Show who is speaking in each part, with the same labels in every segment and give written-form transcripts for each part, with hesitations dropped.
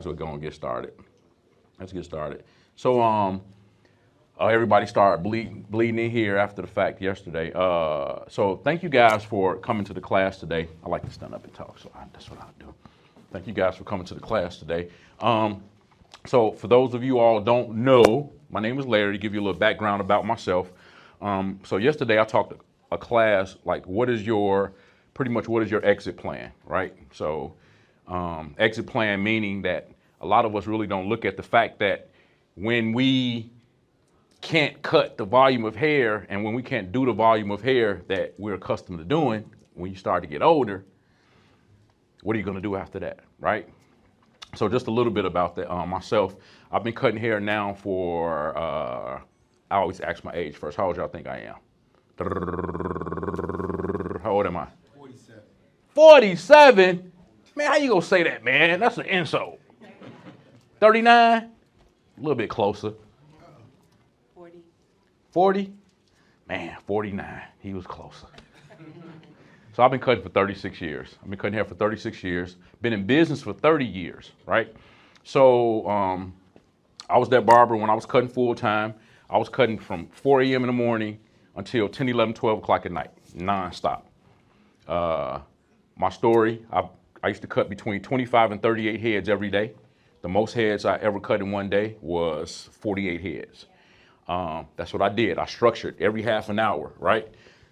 Speaker 1: So we're gonna get started. Let's get started. So everybody started bleeding in here after the fact yesterday. So thank you guys for coming to the class today. I like to stand up and talk, so that's what I'll do. Thank you guys for coming to the class today. So for those of you all don't know, my name is Larry. To give you a little background about myself. So yesterday I talked a class like pretty much what is your exit plan, right? So exit plan meaning that a lot of us really don't look at the fact that when we can't cut the volume of hair and when we can't do the volume of hair that we're accustomed to doing, when you start to get older, what are you going to do after that, right? So just a little bit about that. Myself, I've been cutting hair now for, I always ask my age first. How old y'all think I am? How old am I?
Speaker 2: 47.
Speaker 1: 47? Man, how you gonna say that, man? That's an insult. 39? A little bit closer.
Speaker 3: 40.
Speaker 1: 40? Man, 49. He was closer. So I've been cutting for 36 years. I've been cutting hair for 36 years. Been in business for 30 years, right? So I was that barber when I was cutting full time. I was cutting from 4 a.m. in the morning until 10, 11, 12 o'clock at night, nonstop. My story, I used to cut between 25 and 38 heads every day. The most heads I ever cut in one day was 48 heads. That's what I did. I structured every half an hour, right?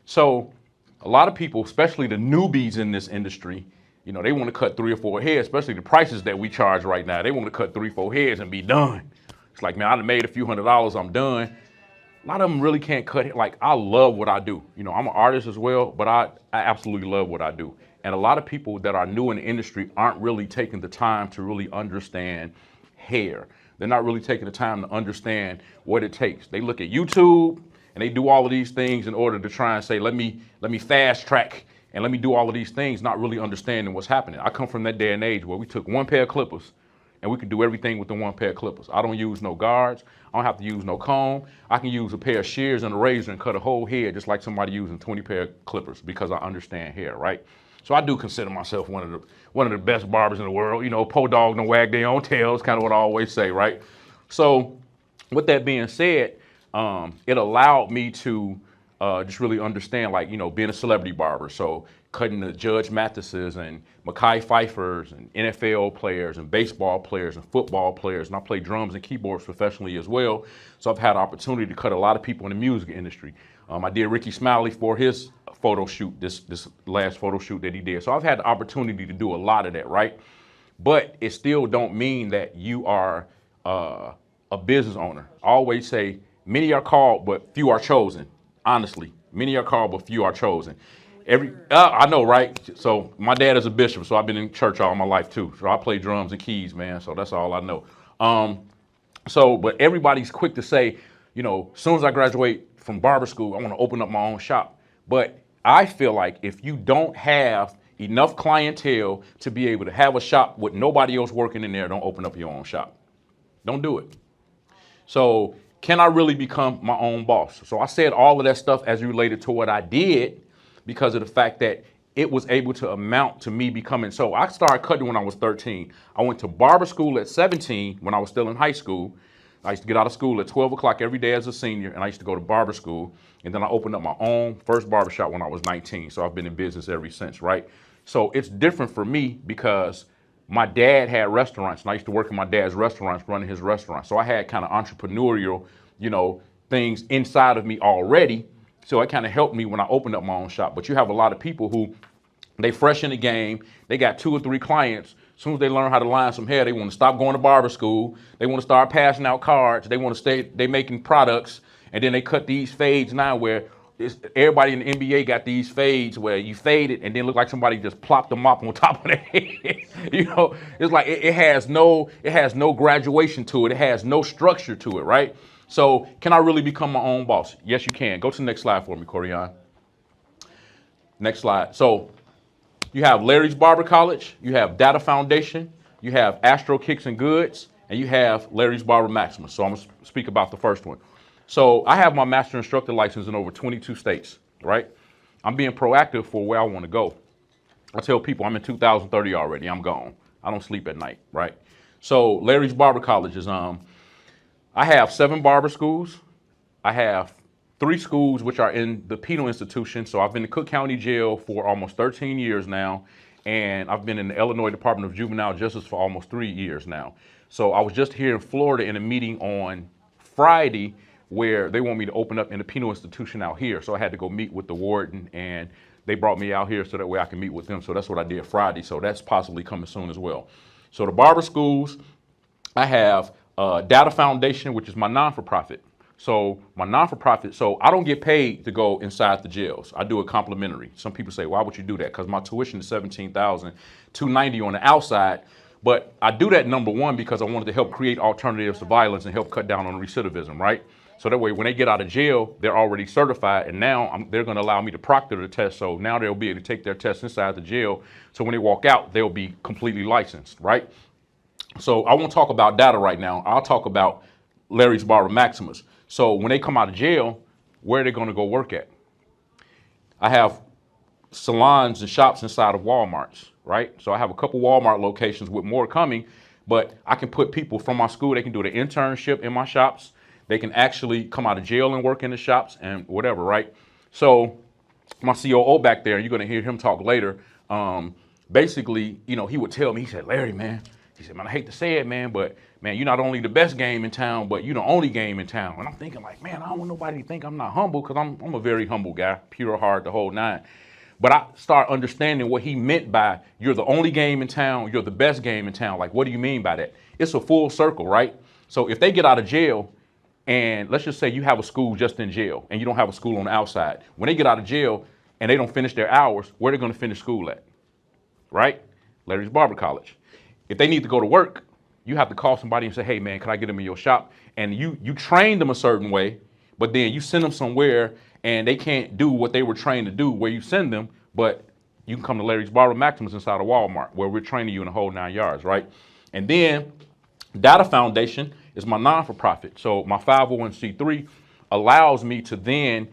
Speaker 1: So a lot of people, especially the newbies in this industry, you know, they want to cut 3 or 4 heads, especially the prices that we charge right now. They want to cut 3, 4 heads and be done. It's like, man, I done made a few $100s, I'm done. A lot of them really can't cut it. Like, I love what I do. You know, I'm an artist as well, but I absolutely love what I do. And a lot of people that are new in the industry aren't really taking the time to really understand hair. They're not really taking the time to understand what it takes. They look at YouTube and they do all of these things in order to try and say, let me fast track and let me do all of these things, not really understanding what's happening. I come from that day and age where we took one pair of clippers and we could do everything with the one pair of clippers. I don't use no guards. I don't have to use no comb. I can use a pair of shears and a razor and cut a whole head just like somebody using 20 pair of clippers because I understand hair, right? So I do consider myself one of the best barbers in the world. You know, po dog don't wag their own tail is kind of what I always say, right? So with that being said, it allowed me to just really understand, like, you know, being a celebrity barber. So cutting the Judge Mathises and Mekhi Phifers and NFL players and baseball players and football players. And I play drums and keyboards professionally as well. So I've had opportunity to cut a lot of people in the music industry. I did Ricky Smiley for his photo shoot, this last photo shoot that he did. So I've had the opportunity to do a lot of that, right? But it still don't mean that you are a business owner. I always say, many are called, but few are chosen. Honestly, many are called, but few are chosen. I know, right? So my dad is a bishop, so I've been in church all my life too. So I play drums and keys, man. So that's all I know. But everybody's quick to say, you know, as soon as I graduate from barber school, I want to open up my own shop. But I feel like if you don't have enough clientele to be able to have a shop with nobody else working in there, don't open up your own shop. Don't do it. So can I really become my own boss? So I said all of that stuff as related to what I did because of the fact that it was able to amount to me becoming. So I started cutting when I was 13. I went to barber school at 17 when I was still in high school. I used to get out of school at 12 o'clock every day as a senior, and I used to go to barber school. And then I opened up my own first barbershop when I was 19. So I've been in business ever since, right? So it's different for me because my dad had restaurants, and I used to work in my dad's restaurants, running his restaurant. So I had kind of entrepreneurial, you know, things inside of me already. So it kind of helped me when I opened up my own shop. But you have a lot of people who, they fresh in the game, they got 2 or 3 clients. As soon as they learn how to line some hair, they want to stop going to barber school. They want to start passing out cards. They want to stay, they making products. And then they cut these fades now where everybody in the NBA got these fades where you fade it and then look like somebody just plopped the mop on top of their head. You know, it's like it has no graduation to it. It has no structure to it, right? So can I really become my own boss? Yes, you can. Go to the next slide for me, Corian. Next slide. So you have Larry's Barber College, you have Data Foundation, you have Astro Kicks and Goods, and you have Larry's Barber Maximus. So I'm going to speak about the first one. So I have my master instructor license in over 22 states, right? I'm being proactive for where I want to go. I tell people I'm in 2030 already. I'm gone. I don't sleep at night, right? So Larry's Barber College is I have 7 barber schools. I have 3 schools which are in the penal institution. So I've been in Cook County Jail for almost 13 years now, and I've been in the Illinois Department of Juvenile Justice for almost 3 years now. So I was just here in Florida in a meeting on Friday where they want me to open up in the penal institution out here. So I had to go meet with the warden, and they brought me out here so that way I can meet with them. So that's what I did Friday. So that's possibly coming soon as well. So the barber schools, I have Data Foundation, which is my non-for-profit. So my non-for-profit, so I don't get paid to go inside the jails. I do it complimentary. Some people say, why would you do that? Because my tuition is $17,290 on the outside. But I do that, number one, because I wanted to help create alternatives to violence and help cut down on recidivism, right? So that way, when they get out of jail, they're already certified, and now they're going to allow me to proctor the test. So now they'll be able to take their test inside the jail. So when they walk out, they'll be completely licensed, right? So I won't talk about data right now. I'll talk about Larry's Barber Maximus. So when they come out of jail, where are they going to go work at? I have salons and shops inside of Walmarts, right? So I have a couple Walmart locations with more coming, but I can put people from my school, they can do the internship in my shops. They can actually come out of jail and work in the shops and whatever, right? So my COO back there, you're going to hear him talk later. Basically, you know, he would tell me, he said, Larry, man, he said, man, I hate to say it, man, but man, you're not only the best game in town, but you're the only game in town. And I'm thinking like, man, I don't want nobody to think I'm not humble, because I'm a very humble guy, pure heart, the whole nine. But I start understanding what he meant by you're the only game in town, you're the best game in town. Like, what do you mean by that? It's a full circle, right? So if they get out of jail, and let's just say you have a school just in jail and you don't have a school on the outside. When they get out of jail and they don't finish their hours, where are they going to finish school at? Right? Larry's Barber College. If they need to go to work, you have to call somebody and say, hey, man, can I get them in your shop? And you train them a certain way, but then you send them somewhere and they can't do what they were trained to do where you send them, but you can come to Larry's Barber Maximus inside of Walmart where we're training you in the whole 9 yards, right? And then Data Foundation is my non-for-profit. So my 501c3 allows me to then,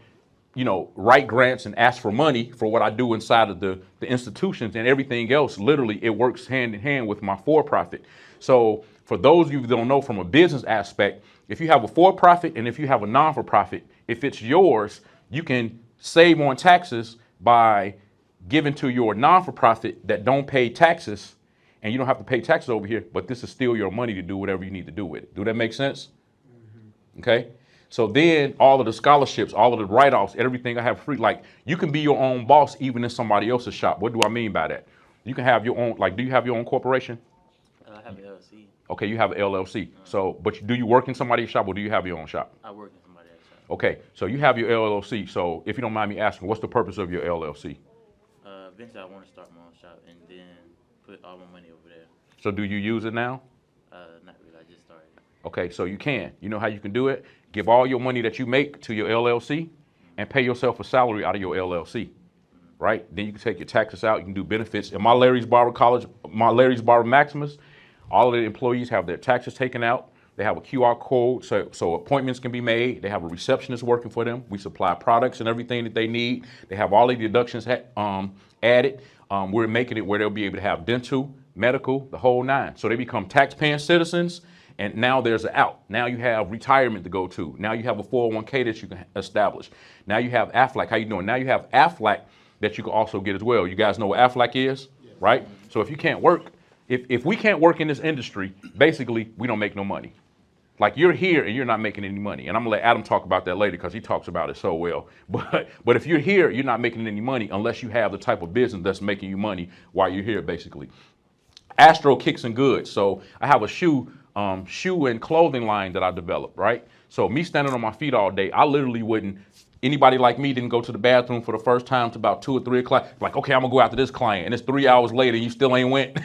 Speaker 1: you know, write grants and ask for money for what I do inside of the institutions, and everything else. Literally, it works hand in hand with my for-profit. So for those of you who don't know from a business aspect, if you have a for-profit and if you have a non-for-profit, if it's yours, you can save on taxes by giving to your non-for-profit that don't pay taxes, and you don't have to pay taxes over here, but this is still your money to do whatever you need to do with it. Do that make sense? Mm-hmm. Okay. So then all of the scholarships, all of the write-offs, everything I have free, like you can be your own boss even in somebody else's shop. What do I mean by that? You can have your own, like, do you have your own corporation?
Speaker 2: I have an LLC.
Speaker 1: Okay, you have an LLC. So, but do you work in somebody's shop or do you have your own shop?
Speaker 2: I work in somebody else's shop.
Speaker 1: Okay, so you have your LLC. So if you don't mind me asking, what's the purpose of your LLC?
Speaker 2: Eventually I want to start my own shop and then put all my money over there.
Speaker 1: So do you use it now?
Speaker 2: Not really, I just started.
Speaker 1: Okay, so you can. You know how you can do it? Give all your money that you make to your LLC and pay yourself a salary out of your LLC, right? Then you can take your taxes out. You can do benefits. In my Larry's Barber College, my Larry's Barber Maximus, all of the employees have their taxes taken out. They have a QR code, so appointments can be made. They have a receptionist working for them. We supply products and everything that they need. They have all the deductions added. We're making it where they'll be able to have dental, medical, the whole nine. So they become tax-paying citizens, and now there's an out. Now you have retirement to go to. Now you have a 401k that you can establish. Now you have AFLAC. How you doing? Now you have AFLAC that you can also get as well. You guys know what AFLAC is, yes, right? So if you can't work, if we can't work in this industry, basically we don't make no money. Like you're here and you're not making any money. And I'm gonna let Adam talk about that later because he talks about it so well. But if you're here, you're not making any money unless you have the type of business that's making you money while you're here, basically. Astro Kicks and Goods. So I have a shoe and clothing line that I developed, right? So me standing on my feet all day, I literally wouldn't, anybody like me didn't go to the bathroom for the first time to about 2 or 3 o'clock. Like, okay, I'm gonna go after this client, and it's 3 hours later, and you still ain't went,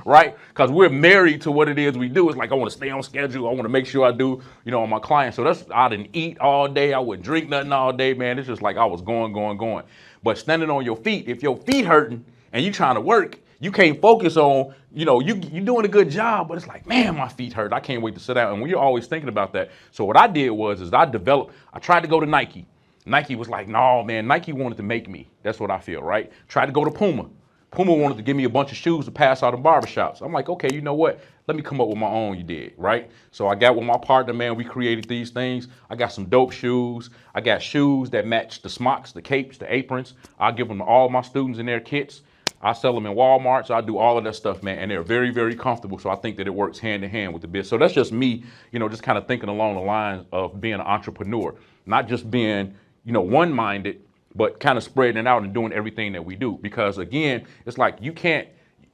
Speaker 1: right? Because we're married to what it is we do. It's like I want to stay on schedule. I want to make sure I do, on my clients. So I didn't eat all day. I wouldn't drink nothing all day, man. It's just like I was going. But standing on your feet, if your feet hurting and you trying to work, you can't focus on, you doing a good job, but it's like, man, my feet hurt. I can't wait to sit down. And we're always thinking about that. So what I did is I tried to go to Nike. Nike was like, no, man, Nike wanted to make me. That's what I feel, right? Tried to go to Puma. Puma wanted to give me a bunch of shoes to pass out in barbershops. I'm like, okay, you know what? Let me come up with my own, you did, right? So I got with my partner, man, we created these things. I got some dope shoes. I got shoes that match the smocks, the capes, the aprons. I give them to all my students in their kits. I sell them in Walmart, so I do all of that stuff, man, and they're very, very comfortable. So I think that it works hand in hand with the business. So that's just me, just kind of thinking along the lines of being an entrepreneur, not just being, one-minded, but kind of spreading it out and doing everything that we do. Because again, it's like you can't,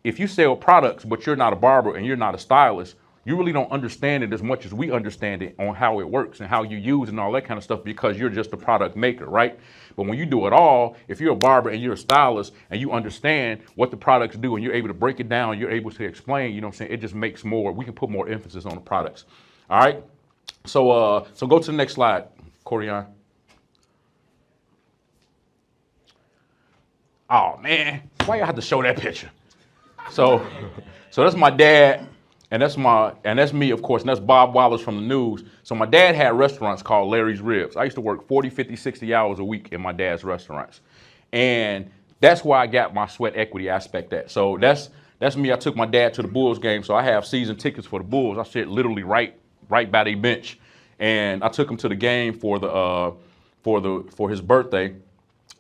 Speaker 1: if you sell products, but you're not a barber and you're not a stylist, you really don't understand it as much as we understand it on how it works and how you use and all that kind of stuff because you're just a product maker, right? But when you do it all, if you're a barber and you're a stylist and you understand what the products do and you're able to break it down, you're able to explain, you know what I'm saying? It just makes more, we can put more emphasis on the products. All right? So go to the next slide, Corian. Oh man, why y'all have to show that picture? So that's my dad, and that's me, of course, and that's Bob Wallace from the news. So my dad had restaurants called Larry's Ribs. I used to work 40, 50, 60 hours a week in my dad's restaurants. And that's where I got my sweat equity aspect at. So that's me. I took my dad to the Bulls game, so I have season tickets for the Bulls. I sit literally right by their bench. And I took him to the game for his birthday.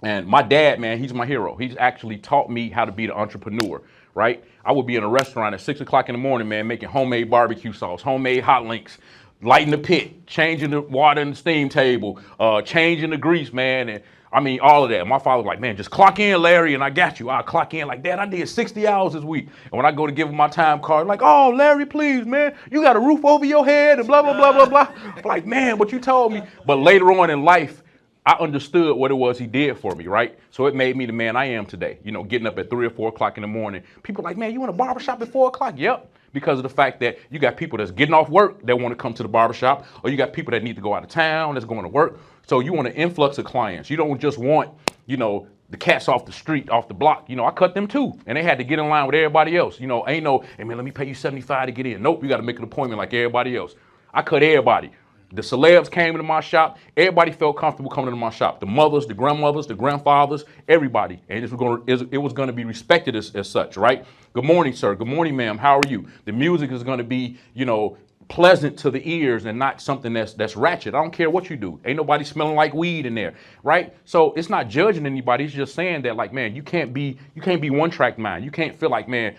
Speaker 1: And my dad, man, he's my hero. He's actually taught me how to be the entrepreneur, right? I would be in a restaurant at 6 o'clock in the morning, man, making homemade barbecue sauce, homemade hot links, lighting the pit, changing the water in the steam table, changing the grease, man. And I mean, all of that. My father was like, man, just clock in, Larry, and I got you. I'll clock in like that. I did 60 hours this week. And when I go to give him my time card, like, oh, Larry, please, man, you got a roof over your head and blah, blah, blah, blah, blah. I'm like, man, what you told me. But later on in life, I understood what it was he did for me, right? So it made me the man I am today. Getting up at 3 or 4 o'clock in the morning. People are like, man, you in a barbershop at 4 o'clock? Yep. Because of the fact that you got people that's getting off work that want to come to the barbershop, or you got people that need to go out of town that's going to work. So you want an influx of clients. You don't just want, the cats off the street, off the block. I cut them too. And they had to get in line with everybody else. Ain't no, hey man, let me pay you $75 to get in. Nope, you got to make an appointment like everybody else. I cut everybody. The celebs came into my shop. Everybody felt comfortable coming into my shop. The mothers, the grandmothers, the grandfathers, everybody. And it was going to be respected as such, right? Good morning, sir. Good morning, ma'am. How are you? The music is going to be, pleasant to the ears and not something that's ratchet. I don't care what you do. Ain't nobody smelling like weed in there, right? So it's not judging anybody. It's just saying that, like, man, you can't be one-track mind. You can't feel like, man,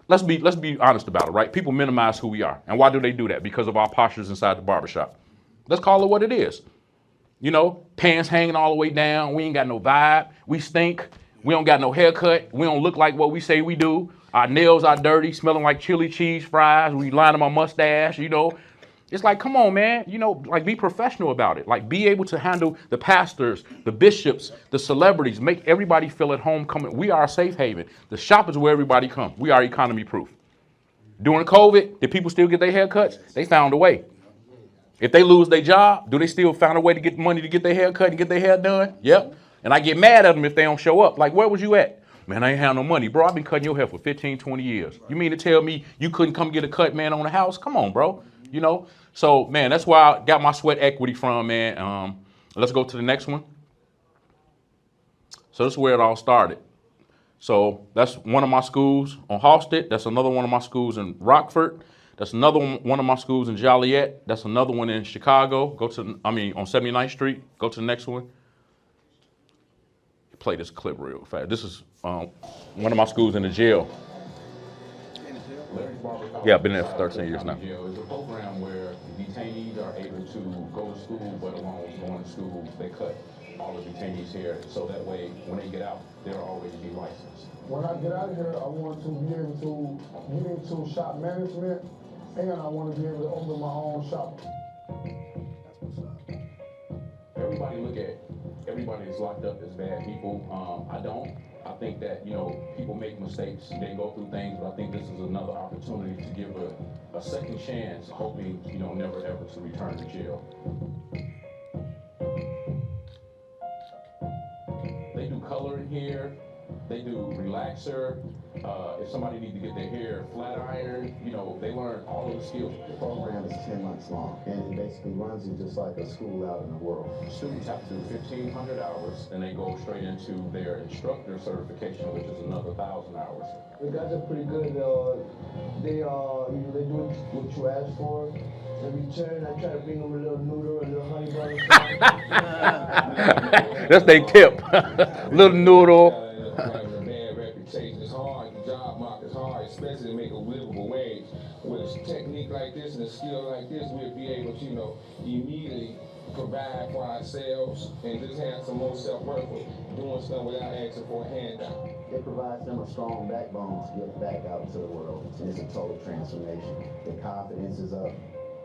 Speaker 1: Let's be honest about it, right? People minimize who we are. And why do they do that? Because of our postures inside the barbershop. Let's call it what it is. Pants hanging all the way down. We ain't got no vibe. We stink. We don't got no haircut. We don't look like what we say we do. Our nails are dirty, smelling like chili cheese fries. We lining my mustache, It's like, come on, man. Like, be professional about it. Like, be able to handle the pastors, the bishops, the celebrities, make everybody feel at home coming. We are a safe haven. The shop is where everybody comes. We are economy proof. During COVID, did people still get their haircuts? They found a way. If they lose their job, do they still find a way to get money to get their hair cut and get their hair done? Yep. And I get mad at them if they don't show up. Like, where was you at? Man, I ain't have no money. Bro, I've been cutting your hair for 15, 20 years. You mean to tell me you couldn't come get a cut, man, on the house? Come on, bro. So, man, that's where I got my sweat equity from, man. Let's go to the next one. So this is where it all started. So that's one of my schools on Halsted. That's another one of my schools in Rockford. That's another one of my schools in Joliet. That's another one in Chicago. On 79th Street. Go to the next one. Play this clip real fast. This is one of my schools in the jail. Yeah, I've been there for 13 years now. It's a program where detainees are able to go to school, but along with going to school, they cut all the detainees here, so that way, when they get out, they'll always be licensed.
Speaker 4: When I get out of here, I want to be able to get into shop management, and I want to be able to open my own shop. That's what's up.
Speaker 1: Everybody that's locked up as bad people. I don't. I think that, people make mistakes, they go through things, but I think this is another opportunity to give a second chance, hoping, never ever to return to jail. They do color in here, they do relaxer, If somebody needs to get their hair flat ironed, they learn all of the skills.
Speaker 5: The program is 10 months long, and it basically runs you just like a school out in the world.
Speaker 1: Students have to do 1,500 hours, and they go straight into their instructor certification, which is another 1,000 hours.
Speaker 4: The guys are pretty good. They do what you ask for. In return, I try to bring them a little noodle, a little honey butter.
Speaker 1: That's their tip. Little noodle.
Speaker 6: Having a bad reputation is hard. The job market is hard, especially to make a livable wage. With a technique like this and a skill like this, we'll be able to, immediately provide for ourselves and just have some more self-worth for doing stuff without asking for a handout.
Speaker 5: It provides them a strong backbone to get back out into the world. And it's a total transformation. Their confidence is up.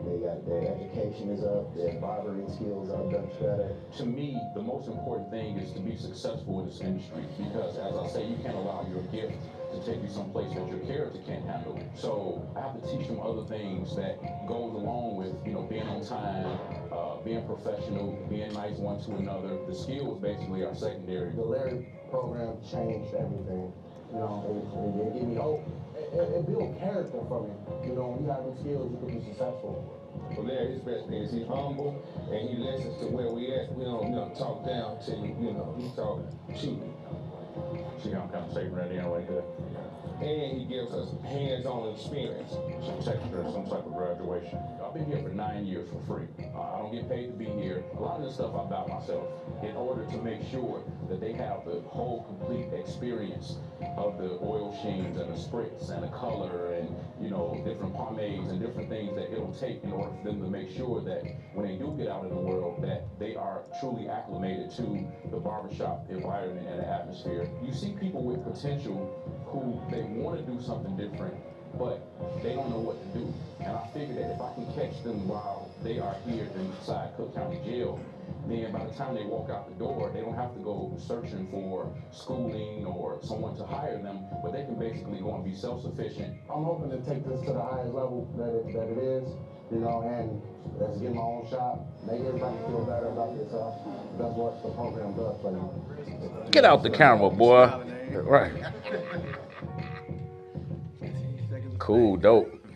Speaker 5: Their education is up. Their barbering skills are much better.
Speaker 1: To me, the most important thing is to be successful in this industry because, as I say, you can't allow your gift to take you someplace that your character can't handle. So I have to teach them other things that goes along with, being on time, being professional, being nice one to another. The skills basically are secondary.
Speaker 4: The Larry program changed everything. It gave me hope. It built character for me. When you have those skills, you can be successful.
Speaker 6: Well, Larry, his best thing is he's humble and he listens to where we at. We don't talk down to you, he talk to you.
Speaker 1: See how I'm kind of saving that in right there?
Speaker 6: And he gives us hands-on experience.
Speaker 1: Some texture, some type of graduation. I've been here for 9 years for free. I don't get paid to be here. A lot of this stuff I buy myself in order to make sure that they have the whole complete experience of the oil sheens and the spritz and the color and different pomades and different things that it'll take in order for them to make sure that when they do get out in the world that they are truly acclimated to the barbershop environment and the atmosphere. You see people with potential who they want to do something different, but they don't know what to do. And I figure that if I can catch them while they are here inside Cook County Jail, then by the time they walk out the door, they don't have to go searching for schooling or someone to hire them, but they can basically go and be self-sufficient.
Speaker 4: I'm hoping to take this to the highest level that it is, and let's get my own shop, make everybody feel better about themselves. That's what the program does for you.
Speaker 1: Get out the camera, boy. Right. Cool, dope.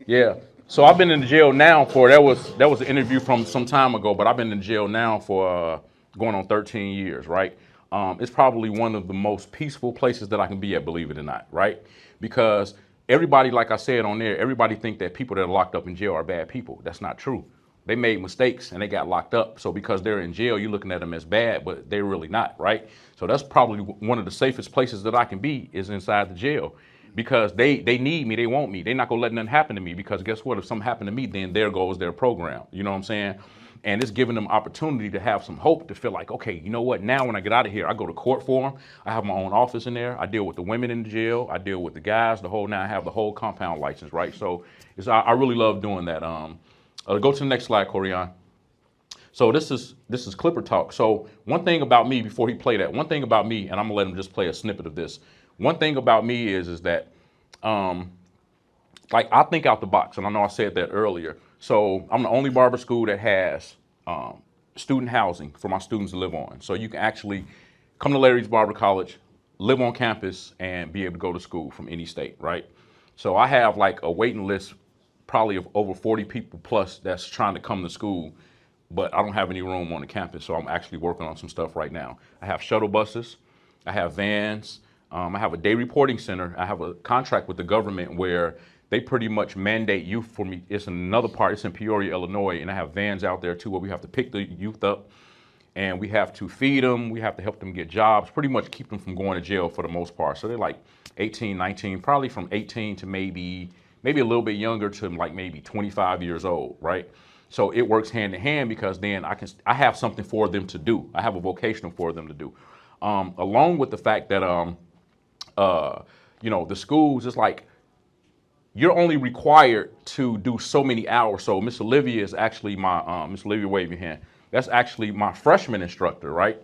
Speaker 1: Yeah. So I've been in the jail now that was an interview from some time ago, but I've been in jail now for going on 13 years, right? It's probably one of the most peaceful places that I can be at, believe it or not, right? Because everybody, like I said on there, everybody think that people that are locked up in jail are bad people. That's not true. They made mistakes and they got locked up. So because they're in jail, you're looking at them as bad, but they're really not, right? So that's probably one of the safest places that I can be is inside the jail. Because they need me, they want me. They're not gonna let nothing happen to me because guess what? If something happened to me, then there goes their program. You know what I'm saying? And it's giving them opportunity to have some hope to feel like, okay, you know what? Now when I get out of here, I go to court for them. I have my own office in there. I deal with the women in the jail. I deal with the guys, I have the whole compound license, right? So I really love doing that. Go to the next slide, Corian. So this is Clipper Talk. So one thing about me, before he play that, one thing about me, and I'm gonna let him just play a snippet of this. One thing about me is that, like I think out the box, and I know I said that earlier. So I'm the only barber school that has student housing for my students to live on. So you can actually come to Larry's Barber College, live on campus, and be able to go to school from any state, right? So I have like a waiting list, probably of over 40 people plus that's trying to come to school, but I don't have any room on the campus. So I'm actually working on some stuff right now. I have shuttle buses, I have vans. I have a day reporting center. I have a contract with the government where they pretty much mandate youth for me. It's in another part, it's in Peoria, Illinois, and I have vans out there too where we have to pick the youth up and we have to feed them, we have to help them get jobs, pretty much keep them from going to jail for the most part. So they're like 18, 19, probably from 18 to maybe a little bit younger to like maybe 25 years old, right? So it works hand in hand because then I have something for them to do. I have a vocational for them to do. Along with the fact that the schools, it's like you're only required to do so many hours. So Miss Olivia is actually my Miss Olivia, wave your hand. That's actually my freshman instructor, right?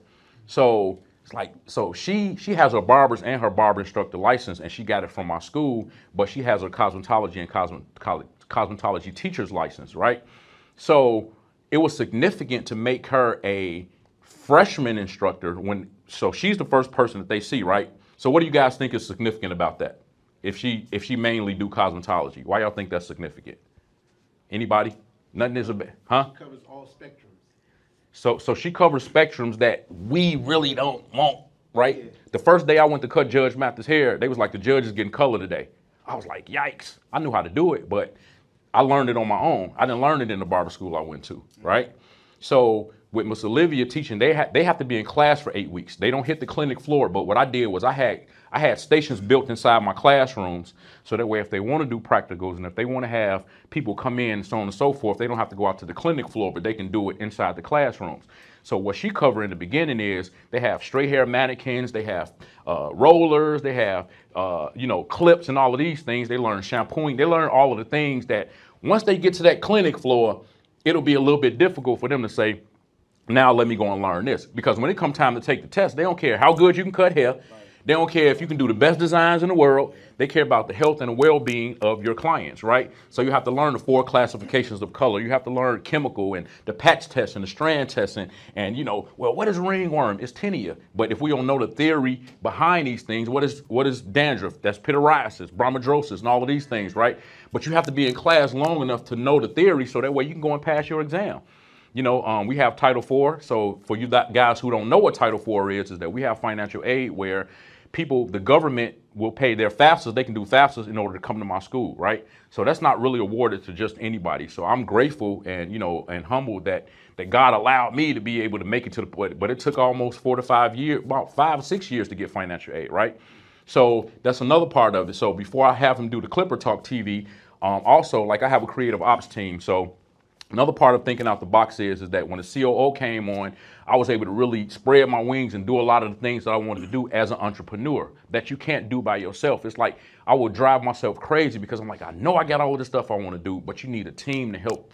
Speaker 1: So it's like she has her barber's and her barber instructor license, and she got it from my school, but she has her cosmetology and cosmetology teacher's license, right? So it was significant to make her a freshman instructor so she's the first person that they see, right? So what do you guys think is significant about that? if she mainly do cosmetology? Why y'all think that's significant? Anybody? Nothing is a bad, huh?
Speaker 7: Covers all spectrums.
Speaker 1: So she covers spectrums that we really don't want, right?
Speaker 7: Yeah.
Speaker 1: The first day I went to cut Judge Mathis' hair, they was like, the judge is getting color today. I was like, yikes. I knew how to do it, but I learned it on my own. I didn't learn it in the barber school I went to, right? So with Miss Olivia teaching, they have to be in class for 8 weeks. They don't hit the clinic floor, but what I did was I had stations built inside my classrooms, so that way if they want to do practicals and if they want to have people come in, so on and so forth, they don't have to go out to the clinic floor, but they can do it inside the classrooms. So what she covered in the beginning is they have straight hair mannequins, they have rollers, they have clips and all of these things. They learn shampooing, they learn all of the things that once they get to that clinic floor, it'll be a little bit difficult for them to say, now let me go and learn this. Because when it comes time to take the test, they don't care how good you can cut hair. They don't care if you can do the best designs in the world. They care about the health and the well-being of your clients, right? So you have to learn the 4 classifications of color. You have to learn chemical and the patch test and the strand testing. And well, what is ringworm? It's tinea. But if we don't know the theory behind these things, what is dandruff? That's pityriasis, bromidrosis, and all of these things, right? But you have to be in class long enough to know the theory so that way you can go and pass your exam. We have Title IV. So for you guys who don't know what Title IV is that we have financial aid where the government will pay their FAFSAs. They can do FAFSAs in order to come to my school, right? So that's not really awarded to just anybody. So I'm grateful and humbled that God allowed me to be able to make it to the point. But it took almost 4 to 5 years, about 5 or 6 years to get financial aid, right? So that's another part of it. So before I have him do the Clipper Talk TV, also, like I have a creative ops team. So another part of thinking out the box is that when the COO came on, I was able to really spread my wings and do a lot of the things that I wanted to do as an entrepreneur that you can't do by yourself. It's like I would drive myself crazy because I'm like, I know I got all of this stuff I want to do, but you need a team to help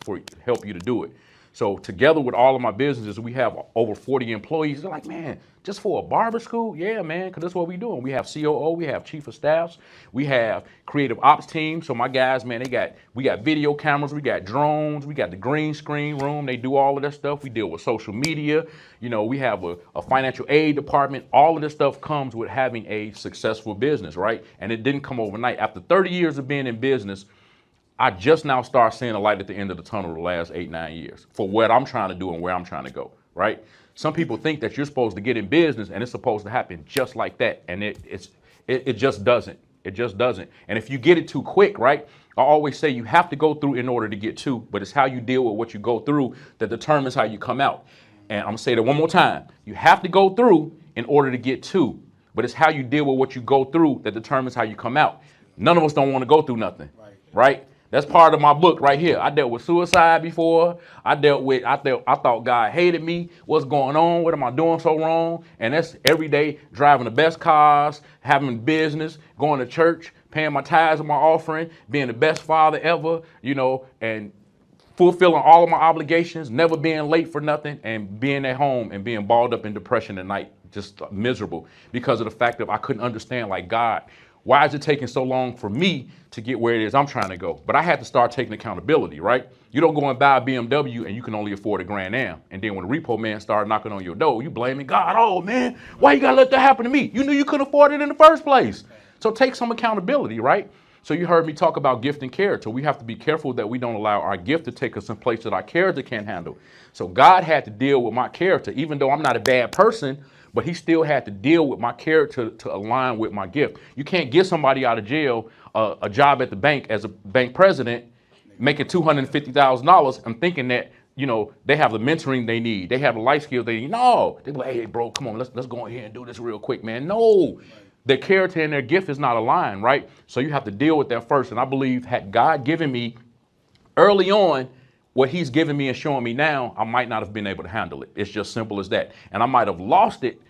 Speaker 1: you to do it. So together with all of my businesses, we have over 40 employees. They're like, man, just for a barber school? Yeah, man, because that's what we're doing. We have COO, we have chief of staffs, we have creative ops team. So my guys, man, we got video cameras, we got drones, we got the green screen room. They do all of that stuff. We deal with social media. We have a financial aid department. All of this stuff comes with having a successful business, right? And it didn't come overnight. After 30 years of being in business, I just now start seeing a light at the end of the tunnel the last 8, 9 years for what I'm trying to do and where I'm trying to go, right? Some people think that you're supposed to get in business and it's supposed to happen just like that. And it just doesn't. It just doesn't. And if you get it too quick, right? I always say you have to go through in order to get to, but it's how you deal with what you go through that determines how you come out. And I'm gonna say that one more time. You have to go through in order to get to, but it's how you deal with what you go through that determines how you come out. None of us don't want to go through nothing, right? That's part of my book right here. I dealt with suicide before. I thought God hated me. What's going on? What am I doing so wrong? And that's every day driving the best cars, having business, going to church, paying my tithes and my offering, being the best father ever, and fulfilling all of my obligations, never being late for nothing, and being at home and being balled up in depression at night, just miserable because of the fact that I couldn't understand, like, God, why is it taking so long for me to get where it is I'm trying to go? But I had to start taking accountability, right? You don't go and buy a BMW and you can only afford a Grand Am. And then when the repo man started knocking on your door, you blaming God. Oh, man, why you got to let that happen to me? You knew you couldn't afford it in the first place. So take some accountability, right? So you heard me talk about gift and character. We have to be careful that we don't allow our gift to take us in places that our character can't handle. So God had to deal with my character, even though I'm not a bad person, but he still had to deal with my character to align with my gift. You can't get somebody out of jail a job at the bank as a bank president, making $250,000 and thinking that, they have the mentoring they need. They have the life skills they need. No, they're like, hey, bro, come on, let's go ahead and do this real quick, man. No, their character and their gift is not aligned, right? So you have to deal with that first. And I believe had God given me early on what he's giving me and showing me now, I might not have been able to handle it. It's just simple as that. And I might have lost it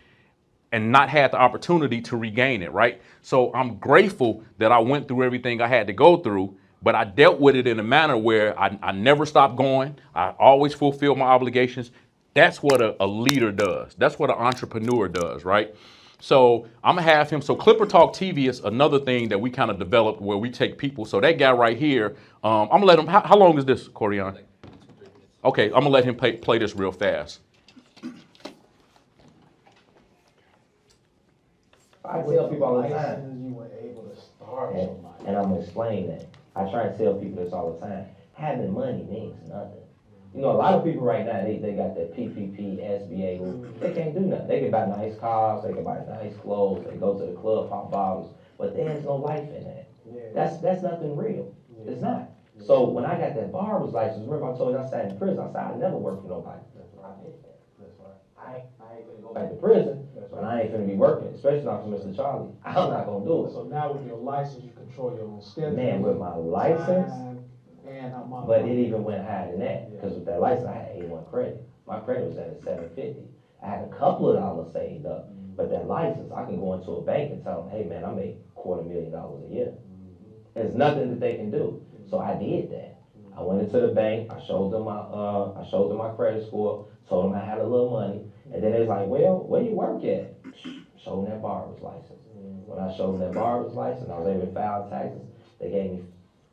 Speaker 1: and not had the opportunity to regain it, right? So I'm grateful that I went through everything I had to go through, but I dealt with it in a manner where I never stopped going. I always fulfilled my obligations. That's what a leader does. That's what an entrepreneur does, right? So I'm gonna have him. So Clipper Talk TV is another thing that we kind of developed where we take people. So that guy right here, I'm gonna let him, how long is this, Corian? Okay, I'm gonna let him play this real fast.
Speaker 5: I tell people all the time.
Speaker 7: You were able to start And I'm gonna explain that. I try and tell people this all the time. Having money means nothing. You know, a lot of people right now, they got that PPP, SBA, they can't do nothing. They can buy nice cars, they can buy nice clothes, they go to the club, pop bottles, but there's no life in that. That's nothing real. It's not. So when I got that barber's license, remember I told you I sat in prison, I said I never worked for nobody. I ain't gonna go back to prison, but I ain't gonna be working, especially not for Mr. Charlie. I'm not gonna do it.
Speaker 8: So now with your license, you control your own schedule.
Speaker 7: Man, with my license,
Speaker 8: and amount.
Speaker 7: but it even went higher than that, because with that license, I had A1 credit. My credit was at a 750. I had a couple of dollars saved up, but that license, I can go into a bank and tell them, hey man, I make $250,000 a year. There's nothing that they can do. So I did that. I went into the bank, I showed them my credit score, told them I had a little money, and then they was like, well, where you work at? Showed them that barber's license. When I showed them that barber's license, I was able to file taxes. They gave me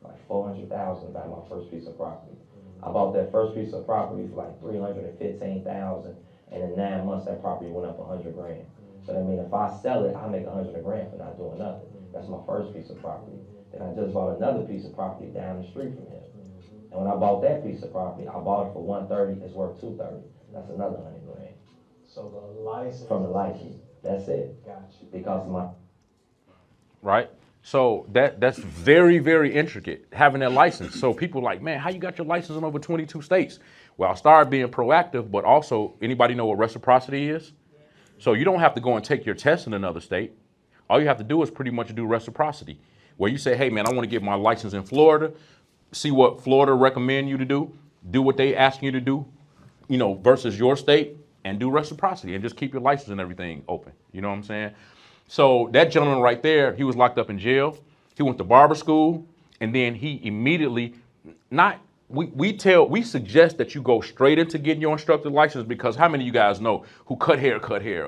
Speaker 7: like $400,000 to buy my first piece of property. I bought that first piece of property for like $315,000, and in 9 months that property went up $100 grand. So that means if I sell it, I make $100 grand for not doing nothing. That's my first piece of property. Then I just bought another piece of property down the street from him. And when I bought that piece of property, I bought it for $130. It's worth $230. That's another $100 grand.
Speaker 8: So the license.
Speaker 7: From the license. That's it.
Speaker 8: Got you.
Speaker 7: Because of my.
Speaker 1: Right? So that's very, very intricate, having that license. So people are like, man, how you got your license in over 22 states? Well, I started being proactive, but also, anybody know what reciprocity is? So you don't have to go and take your test in another state. All you have to do is pretty much do reciprocity, where you say, hey man, I want to get my license in Florida, see what Florida recommend you to do what they ask you to do, you know, versus your state, and do reciprocity and just keep your license and everything open. You know what I'm saying? So that gentleman right there, he was locked up in jail. He went to barber school, and then he immediately, we suggest that you go straight into getting your instructor license, because how many of you guys know who cut hair,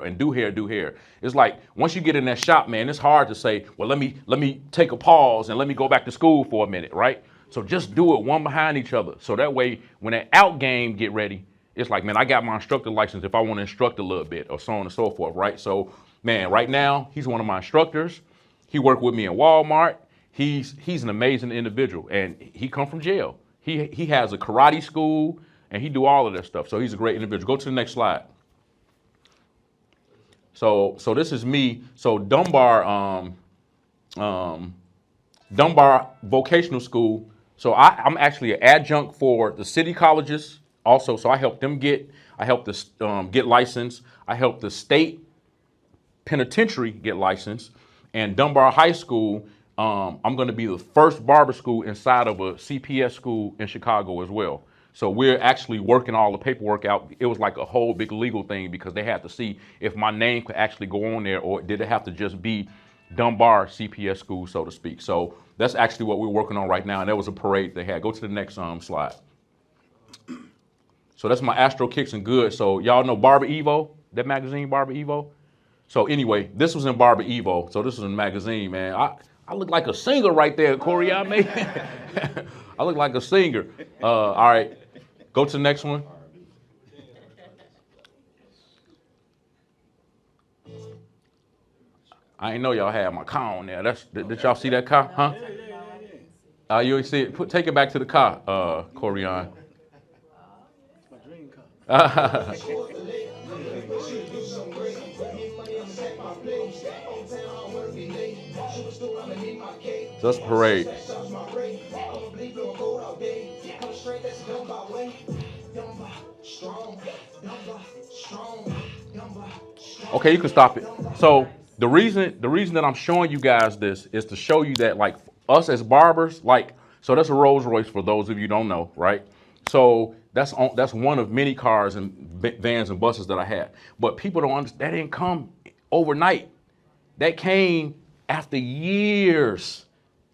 Speaker 1: and do hair? It's like, once you get in that shop, man, it's hard to say, well, let me take a pause and let me go back to school for a minute, right? So just do it one behind each other. So that way, when that out game get ready, it's like, man, I got my instructor license if I want to instruct a little bit, or so on and so forth, right? So, man, right now, he's one of my instructors. He worked with me in Walmart. He's an amazing individual, and he come from jail. He has a karate school, and he do all of that stuff. So he's a great individual. Go to the next slide. So this is me. So Dunbar Vocational School. So I'm actually an adjunct for the city colleges also. So I help them get licensed. I help the state penitentiary get licensed. And Dunbar High School, I'm going to be the first barber school inside of a CPS school in Chicago as well. So we're actually working all the paperwork out. It was like a whole big legal thing, because they had to see if my name could actually go on there, or did it have to just be Dunbar CPS school, so to speak. So that's actually what we're working on right now. And there was a parade they had. Go to the next slide. So that's my Astro Kicks and Goods. So y'all know Barber Evo, that magazine, Barber Evo? So anyway, this was in Barber Evo. So this was in the magazine, man. I look like a singer right there, Corey. I look like a singer. All right, go to the next one. I ain't know y'all had my car on there. Did y'all see that car? Huh? You see it? Take it back to the car, Corian.
Speaker 8: My dream car.
Speaker 1: Just parade. Okay, you can stop it. So the reason that I'm showing you guys this is to show you that, like, us as barbers, like, so that's a Rolls Royce for those of you who don't know, right? So that's one of many cars and vans and buses that I had. But people don't understand, that didn't come overnight. That came after years,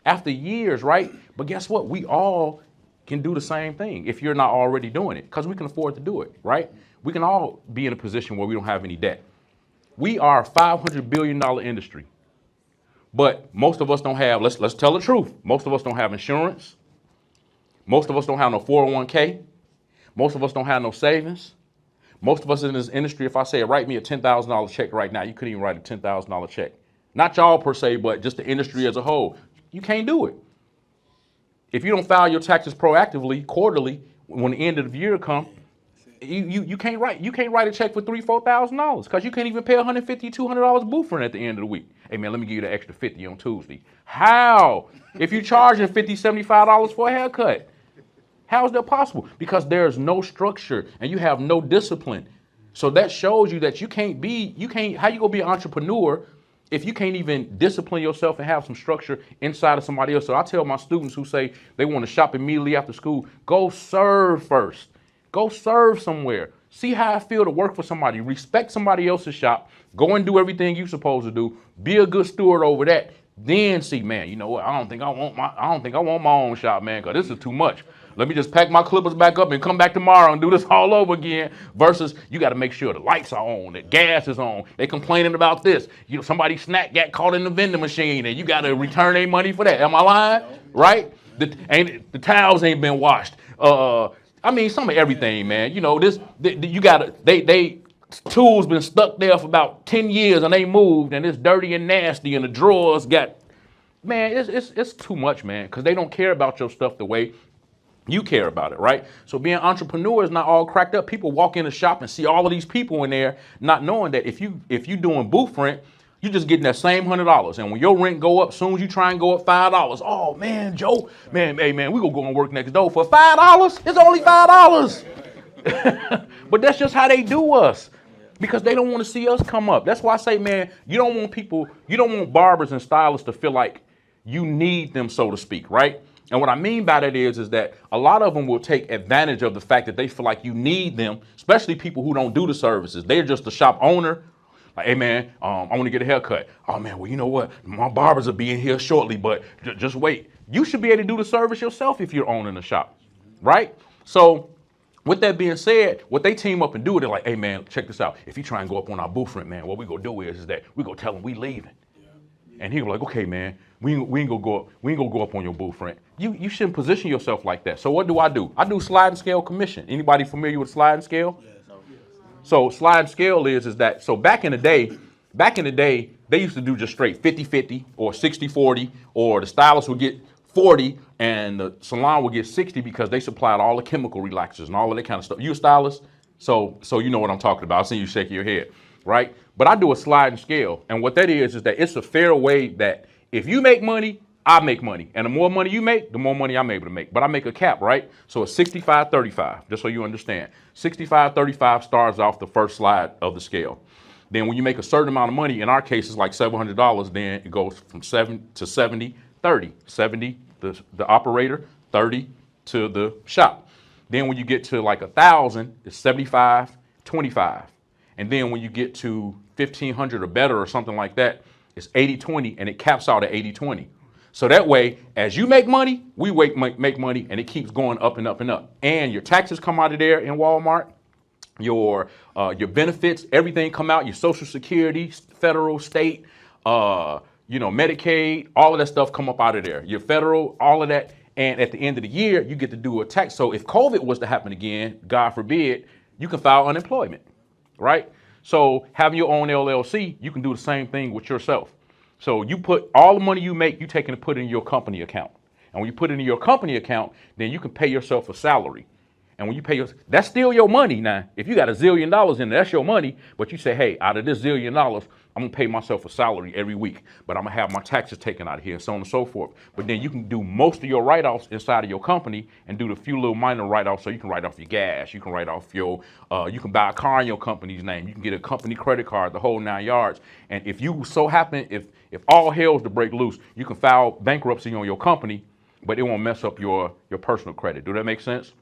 Speaker 1: right? But guess what? We all can do the same thing if you're not already doing it, because we can afford to do it, right? We can all be in a position where we don't have any debt. We are a $500 billion industry, but most of us don't have, let's tell the truth. Most of us don't have insurance. Most of us don't have no 401k. Most of us don't have no savings. Most of us in this industry, if I say, write me a $10,000 check right now, you couldn't even write a $10,000 check. Not y'all per se, but just the industry as a whole. You can't do it. If you don't file your taxes proactively, quarterly, when the end of the year comes, you can't write a check for $3,000-4,000 because you can't even pay $150-200 booth rent at the end of the week. Hey man, let me give you the extra 50 on Tuesday. How? If you're charging $50-75 for a haircut, how is that possible? Because there's no structure and you have no discipline. So that shows you that how you gonna be an entrepreneur if you can't even discipline yourself and have some structure inside of somebody else. So I tell my students who say they want to shop immediately after school, go serve first. Go serve somewhere. See how I feel to work for somebody. Respect somebody else's shop. Go and do everything you're supposed to do. Be a good steward over that. Then see, man, you know what? I don't think I want my own shop, man, because this is too much. Let me just pack my clippers back up and come back tomorrow and do this all over again. Versus you got to make sure the lights are on, the gas is on. They complaining about this. You know, somebody's snack got caught in the vending machine and you got to return their money for that. Am I lying? Right? The towels ain't been washed. I mean, some of everything, man. You know, they tools been stuck there for about 10 years and they moved and it's dirty and nasty and the drawers got, man, it's too much, man, because they don't care about your stuff the way you care about it, right? So being an entrepreneur is not all cracked up. People walk in the shop and see all of these people in there, not knowing that if you doing booth rent, you just getting that same $100. And when your rent go up, soon as you try and go up $5, oh man, Joe, man, hey man, we gonna go and work next door for $5. It's only $5. But that's just how they do us. Because they don't want to see us come up. That's why I say, man, you don't want barbers and stylists to feel like you need them, so to speak, right? And what I mean by that is that a lot of them will take advantage of the fact that they feel like you need them, especially people who don't do the services. They're just the shop owner. Like, hey man, I want to get a haircut. Oh man, well you know what? My barbers will be in here shortly, but just wait. You should be able to do the service yourself if you're owning the shop, right? So with that being said, what they team up and do, they're like, hey man, check this out. If you try and go up on our booth rent, man, what we gonna do is that we gonna tell them we leaving. And he'll be like, okay, man, we ain't gonna go up on your booth rent. You shouldn't position yourself like that. So what do? I do sliding scale commission. Anybody familiar with sliding scale? Yes. So sliding scale is that, so back in the day, they used to do just straight 50-50 or 60-40, or the stylist would get 40 and the salon would get 60 because they supplied all the chemical relaxers and all of that kind of stuff. You a stylist? So you know what I'm talking about. I've seen you shaking your head, right? But I do a sliding scale. And what that is that it's a fair way that if you make money, I make money. And the more money you make, the more money I'm able to make. But I make a cap, right? So it's 65-35, just so you understand. 65-35 starts off the first slide of the scale. Then when you make a certain amount of money, in our case, it's like $700, then it goes from 7 to 70, 30. 70, the operator, 30 to the shop. Then when you get to like 1,000, it's 75, 25. And then when you get to 1,500 or better or something like that, it's 80-20, and it caps out at 80-20. So that way, as you make money, we make money, and it keeps going up and up and up. And your taxes come out of there in Walmart, your benefits, everything come out, your Social Security, federal, state, Medicaid, all of that stuff come up out of there. Your federal, all of that. And at the end of the year, you get to do a tax. So if COVID was to happen again, God forbid, you can file unemployment, right? So having your own LLC, you can do the same thing with yourself. So you put all the money you make, you take and put it in your company account. And when you put it in your company account, then you can pay yourself a salary. And when you pay that's still your money now. If you got $1 zillion in there, that's your money. But you say, hey, out of this $1 zillion, I'm gonna pay myself a salary every week, but I'm gonna have my taxes taken out of here, and so on and so forth. But then you can do most of your write-offs inside of your company and do the few little minor write-offs. So you can write off your gas, you can write off your, you can buy a car in your company's name, you can get a company credit card, the whole 9 yards. And if you so happen, if all hell's to break loose, you can file bankruptcy on your company, but it won't mess up your personal credit. Do that make sense?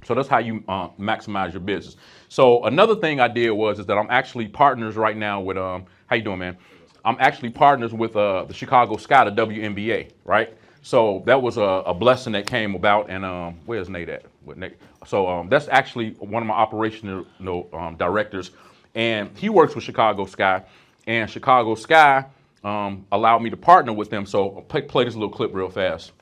Speaker 1: So that's how you maximize your business. So another thing I did is that I'm actually partners right now with, how you doing, man? I'm actually partners with the Chicago Sky, the WNBA, right? So that was a blessing that came about, and where's Nate at? So that's actually one of my operational directors, and he works with Chicago Sky, and Chicago Sky allowed me to partner with them. So I'll play this little clip real fast.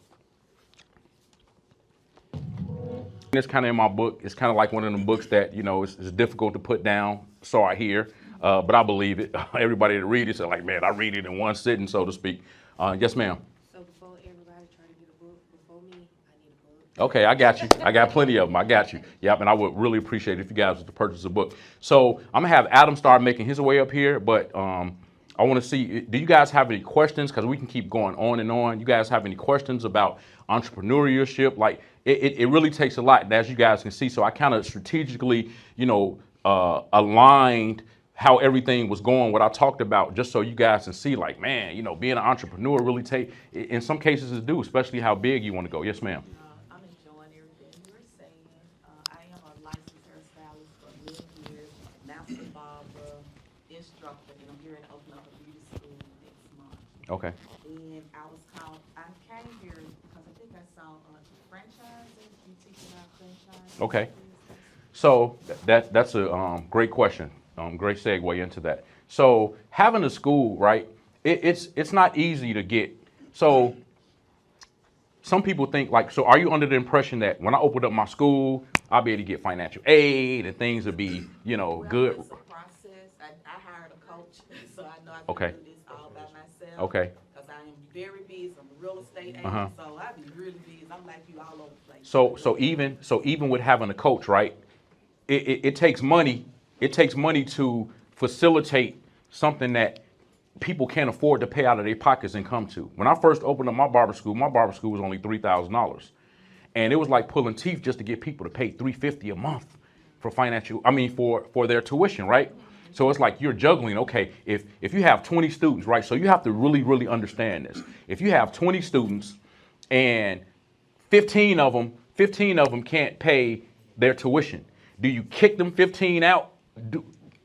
Speaker 1: It's kind of in my book. It's kind of like one of them books that, it's difficult to put down. So I hear. but I believe it. Everybody that read it said, like, man, I read it in one sitting, so to speak. Yes, ma'am.
Speaker 3: So before everybody try to get a book, before me, I need a book.
Speaker 1: Okay, I got you. I got plenty of them. I got you. Yep, and I would really appreciate it if you guys would purchase a book. So I'm gonna have Adam start making his way up here, but I want to see. Do you guys have any questions? Because we can keep going on and on. You guys have any questions about entrepreneurship? Like it really takes a lot, as you guys can see. So I kind of strategically, aligned how everything was going, what I talked about, just so you guys can see, like, man, being an entrepreneur really in some cases is due, especially how big you want to go. Yes, ma'am.
Speaker 9: I'm enjoying everything you were saying. I am a licensed hairstylist for many years, master barber, instructor, and I'm here to open up a beauty school next month.
Speaker 1: Okay.
Speaker 9: And I came here because I think I saw franchising. You teach about franchising.
Speaker 1: Okay. So that's a great question. Great segue into that. So having a school, right? It's not easy to get. So some people think like, so are you under the impression that when I opened up my school, I'll be able to get financial aid and things will be,
Speaker 9: Well,
Speaker 1: good?
Speaker 9: It's a process. I hired a coach, so I know I can
Speaker 1: Okay.
Speaker 9: do this all by myself.
Speaker 1: Okay.
Speaker 9: Because I am very busy. I'm a real estate agent,
Speaker 1: Uh-huh.
Speaker 9: so I be really busy. I'm like you all over the place.
Speaker 1: So even with having a coach, right? It takes money. It takes money to facilitate something that people can't afford to pay out of their pockets and come to. When I first opened up my barber school was only $3,000, and it was like pulling teeth just to get people to pay $350 a month for for their tuition, right? So it's like you're juggling. Okay, if you have 20 students, right? So you have to really understand this. If you have 20 students and 15 of them can't pay their tuition, do you kick them 15 out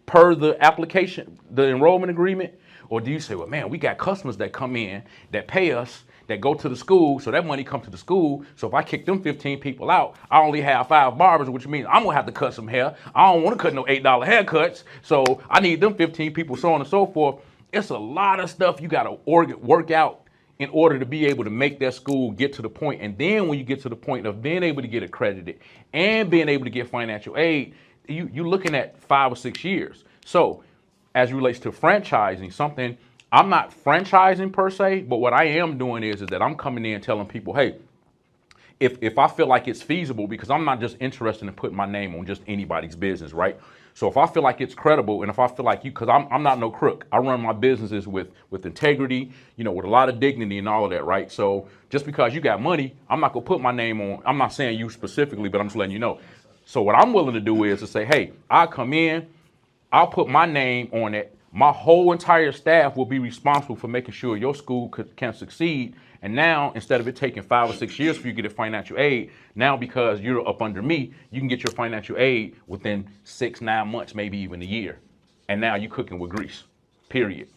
Speaker 1: per the application, the enrollment agreement? Or do you say, well, man, we got customers that come in, that pay us, that go to the school, so that money comes to the school. So if I kick them 15 people out, I only have 5 barbers, which means I'm gonna have to cut some hair. I don't want to cut no $8 haircuts, so I need them 15 people, so on and so forth. It's a lot of stuff you gotta work out in order to be able to make that school get to the point. And then when you get to the point of being able to get accredited and being able to get financial aid, you're looking at 5 or 6 years. So as it relates to franchising, something I'm not franchising per se, but what I am doing is that I'm coming in and telling people, hey, if I feel like it's feasible, because I'm not just interested in putting my name on just anybody's business, right? So if I feel like it's credible, and if I feel like because I'm not no crook, I run my businesses with integrity, with a lot of dignity and all of that, right? So just because you got money, I'm not gonna put my name on. I'm not saying you specifically, but I'm just letting you know. So what I'm willing to do is to say, hey, I'll come in, I'll put my name on it. My whole entire staff will be responsible for making sure your school can succeed. And now, instead of it taking 5 or 6 years for you to get a financial aid, now because you're up under me, you can get your financial aid within 6, 9 months, maybe even a year. And now you're cooking with grease, period.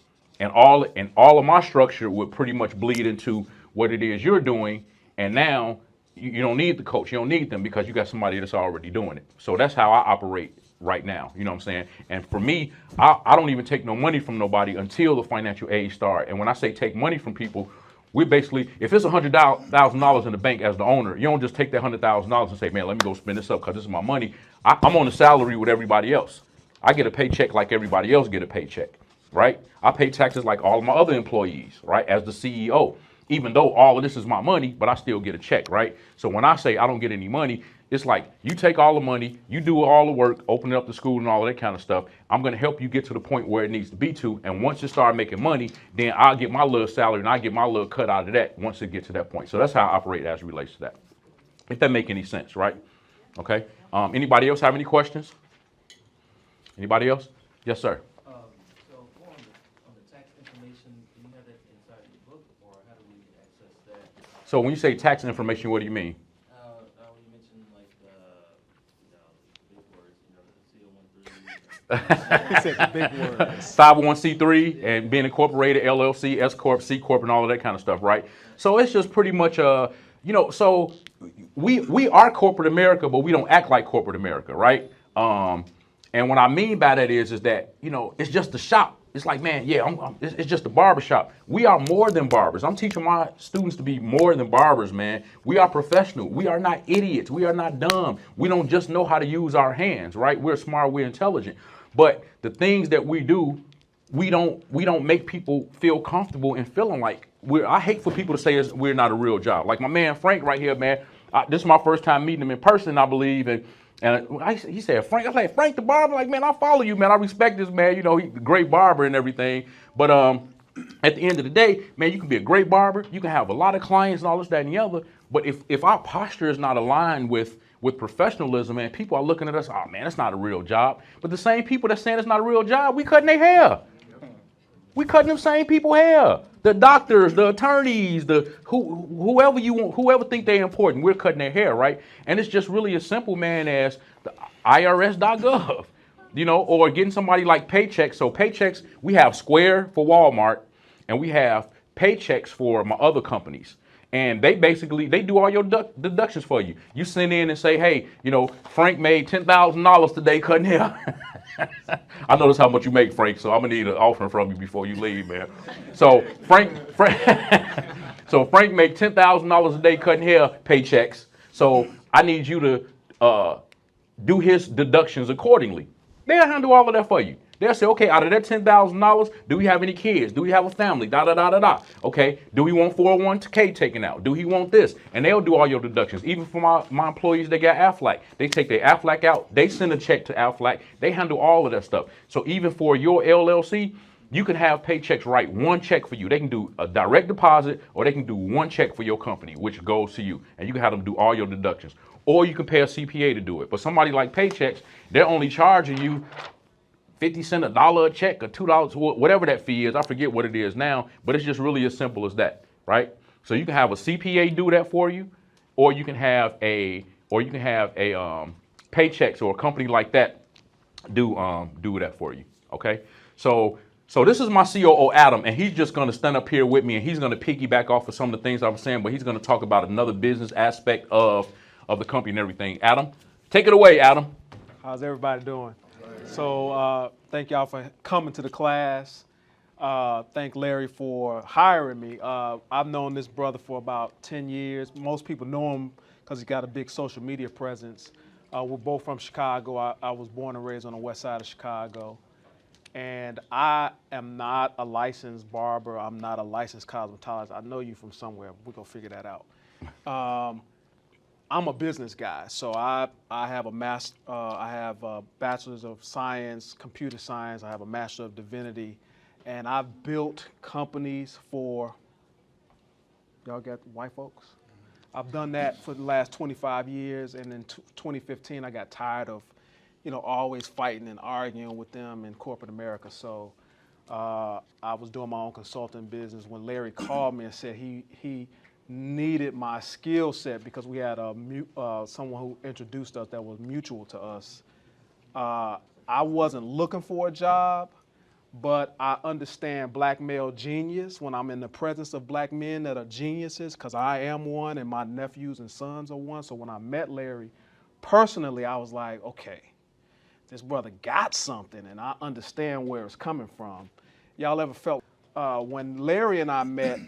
Speaker 1: And all of my structure would pretty much bleed into what it is you're doing. And now you don't need the coach, you don't need them, because you got somebody that's already doing it. So that's how I operate right now, you know what I'm saying? And for me, I don't even take no money from nobody until the financial aid start. And when I say take money from people, we basically, if it's $100,000 in the bank as the owner, you don't just take that $100,000 and say, man, let me go spend this up because this is my money. I'm on a salary with everybody else. I get a paycheck like everybody else get a paycheck, right? I pay taxes like all of my other employees, right? As the CEO, even though all of this is my money, but I still get a check, right? So when I say I don't get any money, it's like you take all the money, you do all the work, open up the school and all of that kind of stuff. I'm going to help you get to the point where it needs to be to. And once you start making money, then I'll get my little salary and I get my little cut out of that once it gets to that point. So that's how I operate as it relates to that. If that make any sense, right? Okay. Anybody else have any questions? Anybody else? Yes, sir.
Speaker 10: So on the tax information, do you have that inside your book, or how do we access that?
Speaker 1: So when you say tax information, what do you mean?
Speaker 10: You mentioned like big words, the CO13.
Speaker 8: He said the big words.
Speaker 1: 501c3 and being incorporated, LLC, S Corp, C Corp, and all of that kind of stuff, right? So it's just pretty much so we are corporate America, but we don't act like corporate America, right? And what I mean by that is that, it's just a shop. It's like, man, yeah, it's just a barber shop. We are more than barbers. I'm teaching my students to be more than barbers, man. We are professional. We are not idiots. We are not dumb. We don't just know how to use our hands, right? We're smart. We're intelligent. But the things that we do, we don't make people feel comfortable and feeling like I hate for people to say we're not a real job. Like my man Frank right here, man. This is my first time meeting him in person, I believe, and he said, Frank, I was like, Frank the barber, like, man, I follow you, man. I respect this man. You know, he's a great barber and everything. But at the end of the day, man, you can be a great barber. You can have a lot of clients and all this, that, and the other. But if our posture is not aligned with professionalism, and people are looking at us, oh man, that's not a real job. But the same people that's saying it's not a real job, we cutting their hair. We cutting them same people hair. The doctors, the attorneys, whoever you want, whoever think they're important, we're cutting their hair, right? And it's just really as simple, man, as the IRS.gov, you know, or getting somebody like Paychex. So Paychex, we have Square for Walmart, and we have Paychex for my other companies. And they do all your deductions for you. You send in and say, hey, you know, Frank made $10,000 today cutting hair. I know that's how much you make, Frank, so I'm gonna need an offering from you before you leave, man. So Frank made $10,000 a day cutting hair, Paychex. So I need you to do his deductions accordingly. They'll handle all of that for you. They'll say, okay, out of that $10,000, do we have any kids? Do we have a family? Da da da da da. Okay, do we want 401k taken out? Do he want this? And they'll do all your deductions. Even for my employees, they got Aflac. They take their Aflac out. They send a check to Aflac. They handle all of that stuff. So even for your LLC, you can have Paychex write one check for you. They can do a direct deposit, or they can do one check for your company, which goes to you, and you can have them do all your deductions. Or you can pay a CPA to do it. But somebody like Paychex, they're only charging you 50 cents, $1 a check, or $2, whatever that fee is. I forget what it is now, but it's just really as simple as that, right? So you can have a CPA do that for you, or you can have a Paychex or a company like that do that for you. Okay, so this is my COO Adam, and he's just going to stand up here with me, and he's going to piggyback off of some of the things I was saying, but he's going to talk about another business aspect of the company and everything. Adam, take it away, Adam.
Speaker 8: How's everybody doing? So thank y'all for coming to the class. Thank Larry for hiring me. I've known this brother for about 10 years. Most people know him because he's got a big social media presence. We're both from Chicago. I was born and raised on the west side of Chicago. And I am not a licensed barber. I'm not a licensed cosmetologist. I know you from somewhere. We're going to figure that out. I'm a business guy, so I have a bachelor's of science, computer science. I have a master of divinity, and I've built companies for, y'all got white folks? I've done that for the last 25 years, and in 2015 I got tired of, always fighting and arguing with them in corporate America. So I was doing my own consulting business when Larry called me and said he needed my skill set because we had someone who introduced us that was mutual to us. I wasn't looking for a job, but I understand black male genius when I'm in the presence of black men that are geniuses, because I am one and my nephews and sons are one. So when I met Larry personally, I was like, okay, this brother got something and I understand where it's coming from. Y'all ever felt when Larry and I met,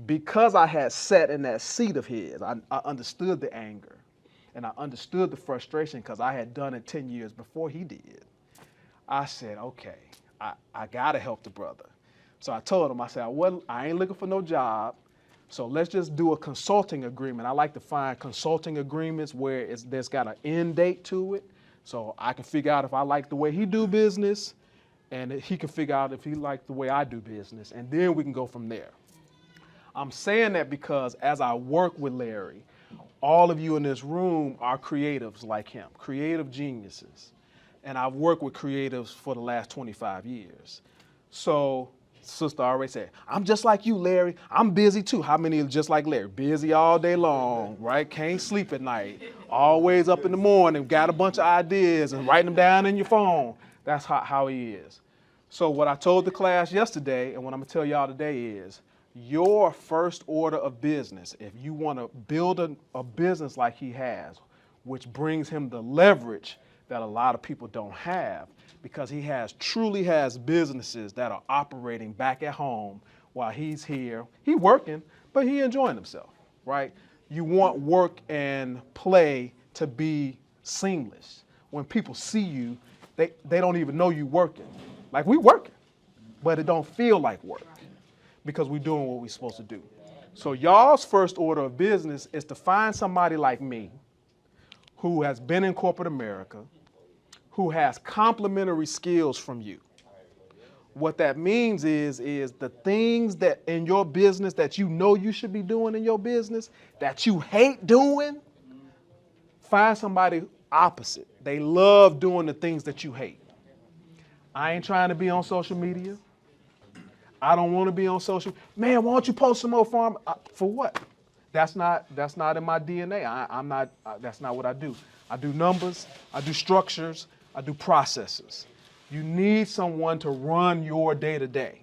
Speaker 8: because I had sat in that seat of his, I understood the anger and I understood the frustration because I had done it 10 years before he did. I said, okay, I gotta help the brother. So I told him, I said, I ain't looking for no job, so let's just do a consulting agreement. I like to find consulting agreements where there's got an end date to it, so I can figure out if I like the way he do business, and he can figure out if he like the way I do business, and then we can go from there. I'm saying that because as I work with Larry, all of you in this room are creatives like him, creative geniuses. And I've worked with creatives for the last 25 years. So sister already said, I'm just like you, Larry. I'm busy too. How many are just like Larry? Busy all day long, right? Can't sleep at night. Always up in the morning, got a bunch of ideas and writing them down in your phone. That's how he is. So what I told the class yesterday and what I'm gonna tell y'all today is, your first order of business, if you want to build a business like he has, which brings him the leverage that a lot of people don't have, because he truly has businesses that are operating back at home while he's here. He working, but he enjoying himself, right? You want work and play to be seamless. When people see you, they don't even know you working. Like we working, but it don't feel like work because we're doing what we're supposed to do. So y'all's first order of business is to find somebody like me who has been in corporate America, who has complementary skills from you. What that means is the things that in your business that you know you should be doing in your business that you hate doing, find somebody opposite. They love doing the things that you hate. I ain't trying to be on social media. I don't want to be on social. Man, why don't you post some more farm? For what? That's not in my DNA. I'm not. That's not what I do. I do numbers. I do structures. I do processes. You need someone to run your day to day.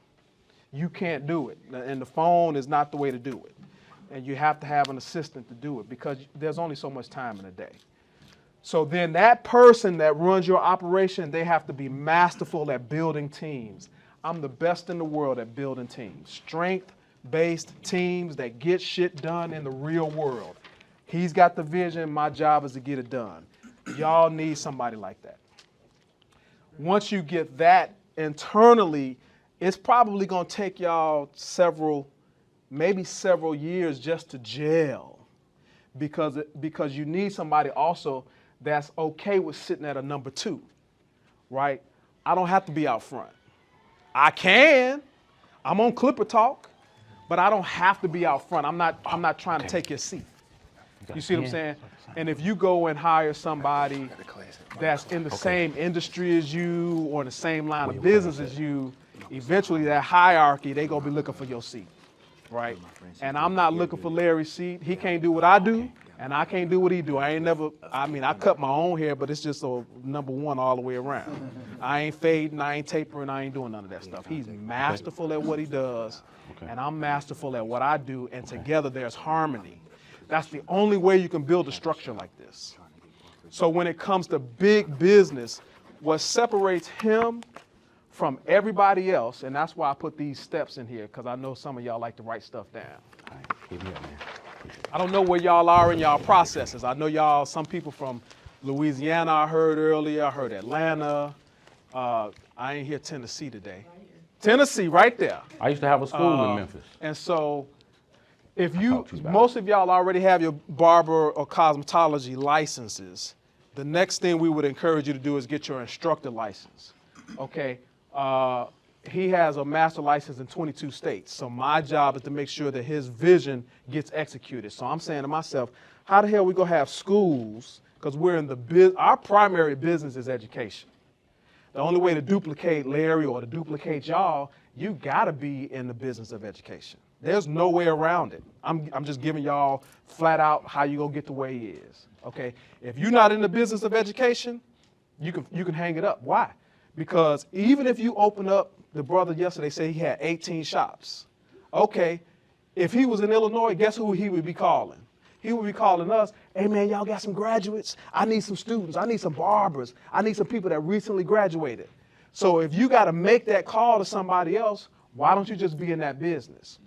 Speaker 8: You can't do it, and the phone is not the way to do it. And you have to have an assistant to do it because there's only so much time in a day. So then that person that runs your operation, they have to be masterful at building teams. I'm the best in the world at building teams. Strength-based teams that get shit done in the real world. He's got the vision. My job is to get it done. Y'all need somebody like that. Once you get that internally, it's probably going to take y'all maybe several years just to gel because you need somebody also that's okay with sitting at a number 2, right? I don't have to be out front. I can. I'm on Clipper Talk, but I don't have to be out front. I'm not trying to take your seat. You see what I'm saying? And if you go and hire somebody that's in the same industry as you or in the same line of business as you, eventually that hierarchy, they gonna be looking for your seat, right? And I'm not looking for Larry's seat. He can't do what I do, and I can't do what he do. I cut my own hair, but it's just a number 1 all the way around. I ain't fading, I ain't tapering, I ain't doing none of that stuff. He's masterful at what he does, and I'm masterful at what I do, and together there's harmony. That's the only way you can build a structure like this. So when it comes to big business, what separates him from everybody else, and that's why I put these steps in here, because I know some of y'all like to write stuff down.
Speaker 1: All right, hit me up, man.
Speaker 8: I don't know where y'all are in y'all processes. I know y'all, some people from Louisiana I heard earlier, I heard Atlanta. I ain't hear Tennessee today. Tennessee, right there.
Speaker 1: I used to have a school in Memphis.
Speaker 8: And so most of y'all already have your barber or cosmetology licenses. The next thing we would encourage you to do is get your instructor license, okay? He has a master license in 22 states. So my job is to make sure that his vision gets executed. So I'm saying to myself, how the hell we gonna have schools? Because we're in our primary business is education. The only way to duplicate Larry or to duplicate y'all, you gotta be in the business of education. There's no way around it. I'm just giving y'all flat out how you gonna get to where he is, okay? If you're not in the business of education, you can hang it up. Why? Because even if you open up, the brother yesterday said he had 18 shops. Okay, if he was in Illinois, guess who he would be calling? He would be calling us, hey man, y'all got some graduates? I need some students, I need some barbers, I need some people that recently graduated. So if you gotta make that call to somebody else, why don't you just be in that business?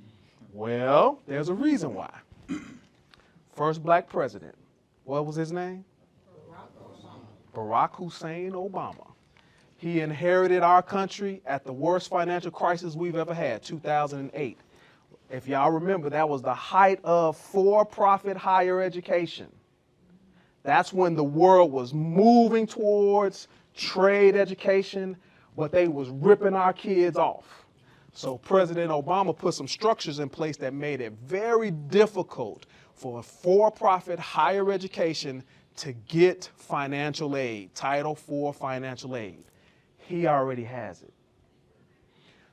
Speaker 8: Well, there's a reason why. First black president, what was his name? Barack Hussein Obama. He inherited our country at the worst financial crisis we've ever had, 2008. If y'all remember, that was the height of for-profit higher education. That's when the world was moving towards trade education, but they was ripping our kids off. So President Obama put some structures in place that made it very difficult for-profit higher education to get financial aid, Title IV financial aid. He already has it.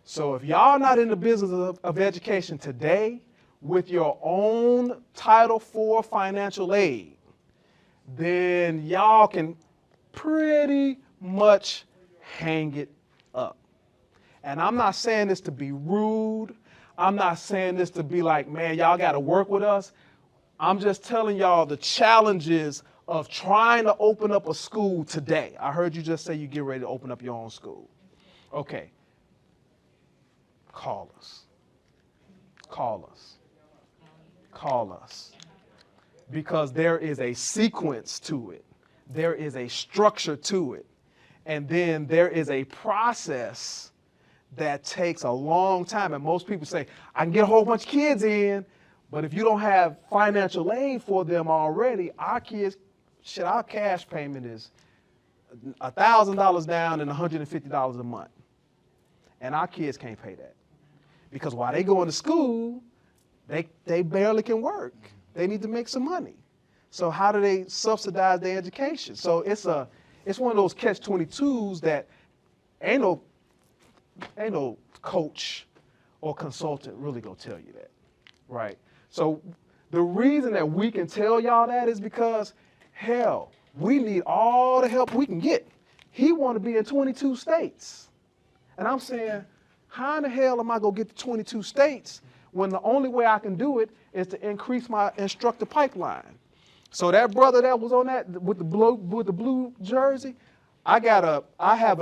Speaker 8: So if y'all not in the business of education today with your own Title IV financial aid, then y'all can pretty much hang it up. And I'm not saying this to be rude. I'm not saying this to be like, man, y'all got to work with us. I'm just telling y'all the challenges of trying to open up a school today. I heard you just say you get ready to open up your own school. Okay. Call us. Call us. Call us. Because there is a sequence to it. There is a structure to it. And then there is a process that takes a long time. And most people say, I can get a whole bunch of kids in, but if you don't have financial aid for them already, our kids, our cash payment is $1,000 down and $150 a month. And our kids can't pay that. Because while they going to school, they barely can work. They need to make some money. So how do they subsidize their education? So it's one of those catch-22s that ain't no coach or consultant really gonna tell you that, right? So the reason that we can tell y'all that is because, hell, we need all the help we can get. He want to be in 22 states. And I'm saying, how in the hell am I gonna get to 22 states when the only way I can do it is to increase my instructor pipeline? So that brother that was on that with the blue jersey, I have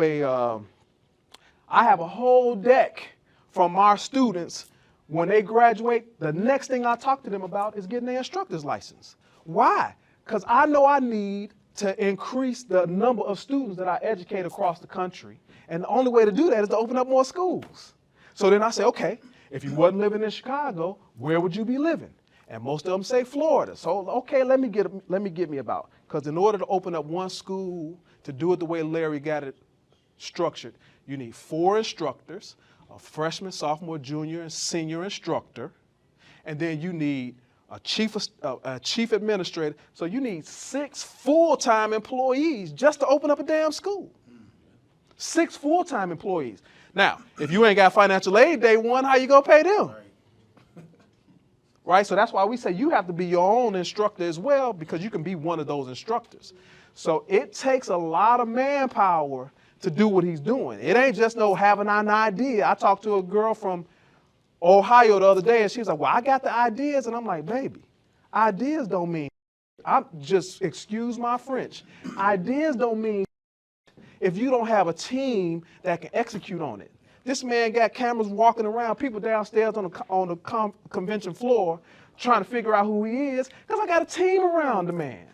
Speaker 8: a whole deck from our students. When they graduate, the next thing I talk to them about is getting their instructor's license. Why? Because I know I need to increase the number of students that I educate across the country. And the only way to do that is to open up more schools. So then I say, okay, if you wasn't living in Chicago, where would you be living? And most of them say Florida. So, okay, let me get me about. Because in order to open up one school, to do it the way Larry got it structured, you need 4 instructors, a freshman, sophomore, junior, and senior instructor. And then you need a chief administrator. So you need 6 full-time employees just to open up a damn school. 6 full-time employees. Now, if you ain't got financial aid day one, how you gonna pay them? Right? So that's why we say you have to be your own instructor as well, because you can be one of those instructors. So it takes a lot of manpower to do what he's doing. It ain't just no having an idea. I talked to a girl from Ohio the other day, and she was like, well, I got the ideas. And I'm like, baby, ideas don't mean, excuse my French, ideas don't mean if you don't have a team that can execute on it. This man got cameras walking around, people downstairs on the convention floor trying to figure out who he is, because I got a team around the man.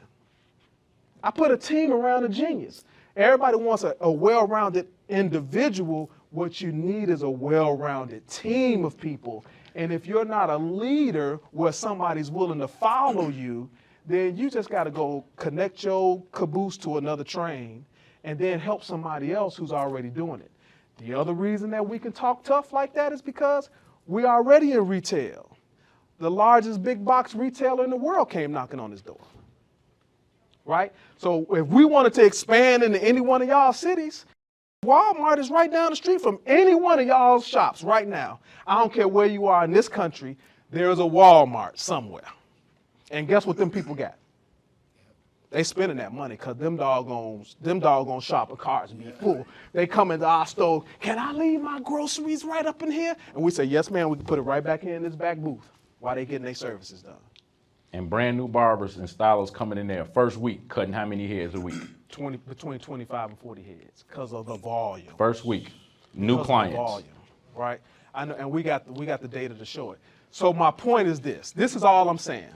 Speaker 8: I put a team around a genius. Everybody wants a well-rounded individual. What you need is a well-rounded team of people. And if you're not a leader where somebody's willing to follow you, then you just got to go connect your caboose to another train and then help somebody else who's already doing it. The other reason that we can talk tough like that is because we're already in retail. The largest big box retailer in the world came knocking on his door, right? So if we wanted to expand into any one of y'all cities, Walmart is right down the street from any one of y'all's shops right now. I don't care where you are in this country, there's a Walmart somewhere. And guess what them people got? They spending that money because them doggone shopper carts be full. They come into our store, can I leave my groceries right up in here? And we say, yes, ma'am, we can put it right back here in this back booth while they getting their services done.
Speaker 1: And brand new barbers and stylists coming in there first week, cutting how many heads a week?
Speaker 8: Between 25 and 40 heads because of the volume.
Speaker 1: First week, new clients.
Speaker 8: Of the volume, right? I know, and we got the data to show it. So my point is this. This is all I'm saying.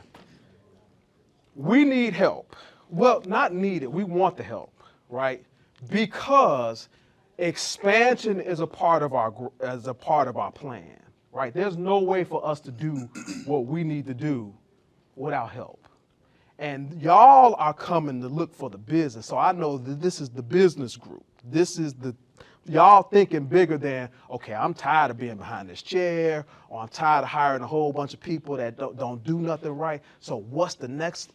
Speaker 8: We need help. Well, not needed. We want the help, right? Because expansion is a part of our plan, right? There's no way for us to do what we need to do without help. And y'all are coming to look for the business. So I know that this is the business group. This is y'all thinking bigger than, okay, I'm tired of being behind this chair, or I'm tired of hiring a whole bunch of people that don't do nothing right. So what's the next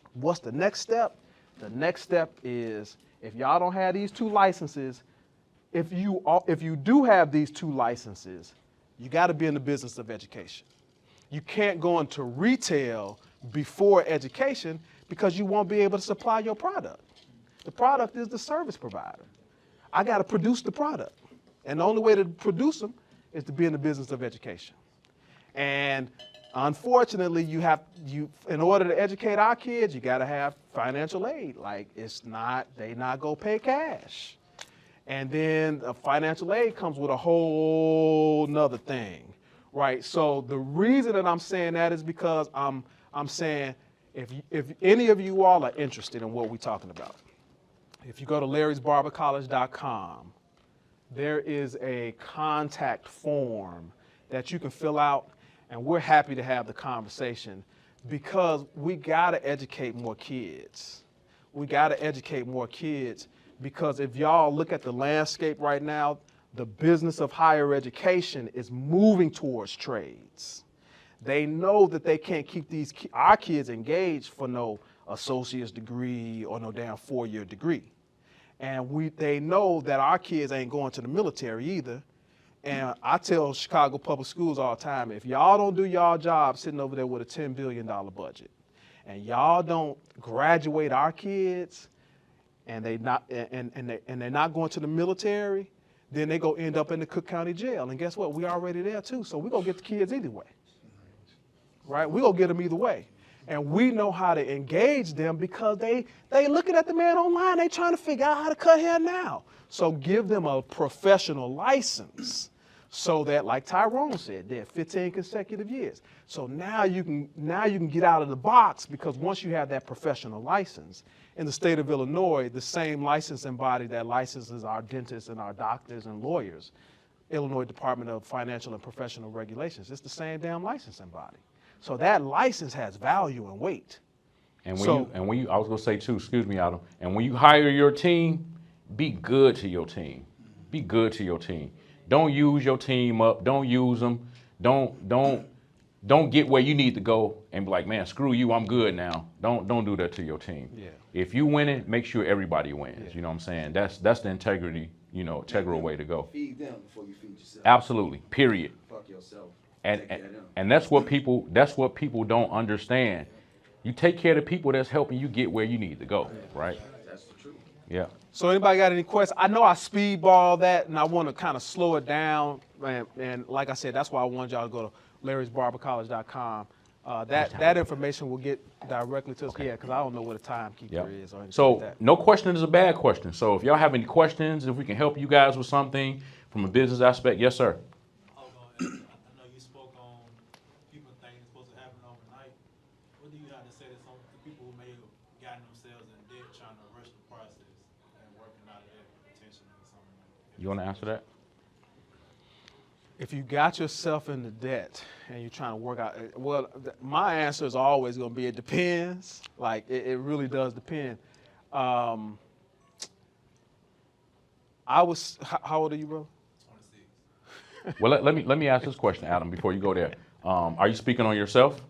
Speaker 8: step? The next step is, if y'all don't have these 2 licenses, if you do have these 2 licenses, you got to be in the business of education. You can't go into retail before education because you won't be able to supply your product. The product is the service provider. I got to produce the product. And the only way to produce them is to be in the business of education. And unfortunately, in order to educate our kids, you got to have financial aid. Like, they not go pay cash. And then financial aid comes with a whole nother thing, right? So the reason that I'm saying that is because I'm saying if any of you all are interested in what we're talking about, If you go to larrysbarbercollege.com, there is a contact form that you can fill out, and we're happy to have the conversation because we gotta educate more kids. We gotta educate more kids because if y'all look at the landscape right now, the business of higher education is moving towards trades. They know that they can't keep our kids engaged for no associate's degree or no damn 4-year degree. And they know that our kids ain't going to the military either. And I tell Chicago public schools all the time, if y'all don't do y'all job sitting over there with a $10 billion budget, and y'all don't graduate our kids, and they're not going to the military, then they go end up in the Cook County Jail. And guess what? We already there too, so we're gonna get the kids either way. Right? We're gonna get them either way. And we know how to engage them because they looking at the man online, they trying to figure out how to cut hair now. So give them a professional license so that, like Tyrone said, they're 15 consecutive years. So now you can get out of the box because once you have that professional license, in the state of Illinois, the same licensing body that licenses our dentists and our doctors and lawyers, Illinois Department of Financial and Professional Regulations, it's the same damn licensing body. So that license has value and weight.
Speaker 1: And when you, I was gonna say too, excuse me, Adam. And when you hire your team, be good to your team. Be good to your team. Don't use your team up. Don't use them. Don't get where you need to go and be like, man, screw you, I'm good now. Don't do that to your team.
Speaker 8: Yeah.
Speaker 1: If you win it, make sure everybody wins. Yeah. You know what I'm saying? That's the integrity, integral way to go.
Speaker 11: Feed them before you feed yourself.
Speaker 1: Absolutely. Period.
Speaker 11: Fuck yourself.
Speaker 1: And that's what people don't understand. You take care of the people that's helping you get where you need to go, right?
Speaker 11: That's the truth.
Speaker 1: Yeah.
Speaker 8: So anybody got any questions? I know I speedball that, and I want to kind of slow it down. And like I said, that's why I wanted y'all to go to larrysbarbercollege.com. That information will get directly to us. Okay. Yeah, because I don't know what a timekeeper is or anything
Speaker 1: so
Speaker 8: like that.
Speaker 1: No question is a bad question. So if y'all have any questions, if we can help you guys with something from a business aspect, yes, sir. You want to answer that?
Speaker 8: If you got yourself into debt and you're trying to work out, well, my answer is always going to be it depends. Like, it really does depend. How old are you, bro?
Speaker 10: 26.
Speaker 1: Well, let me ask this question, Adam, before you go there. Are you speaking on yourself?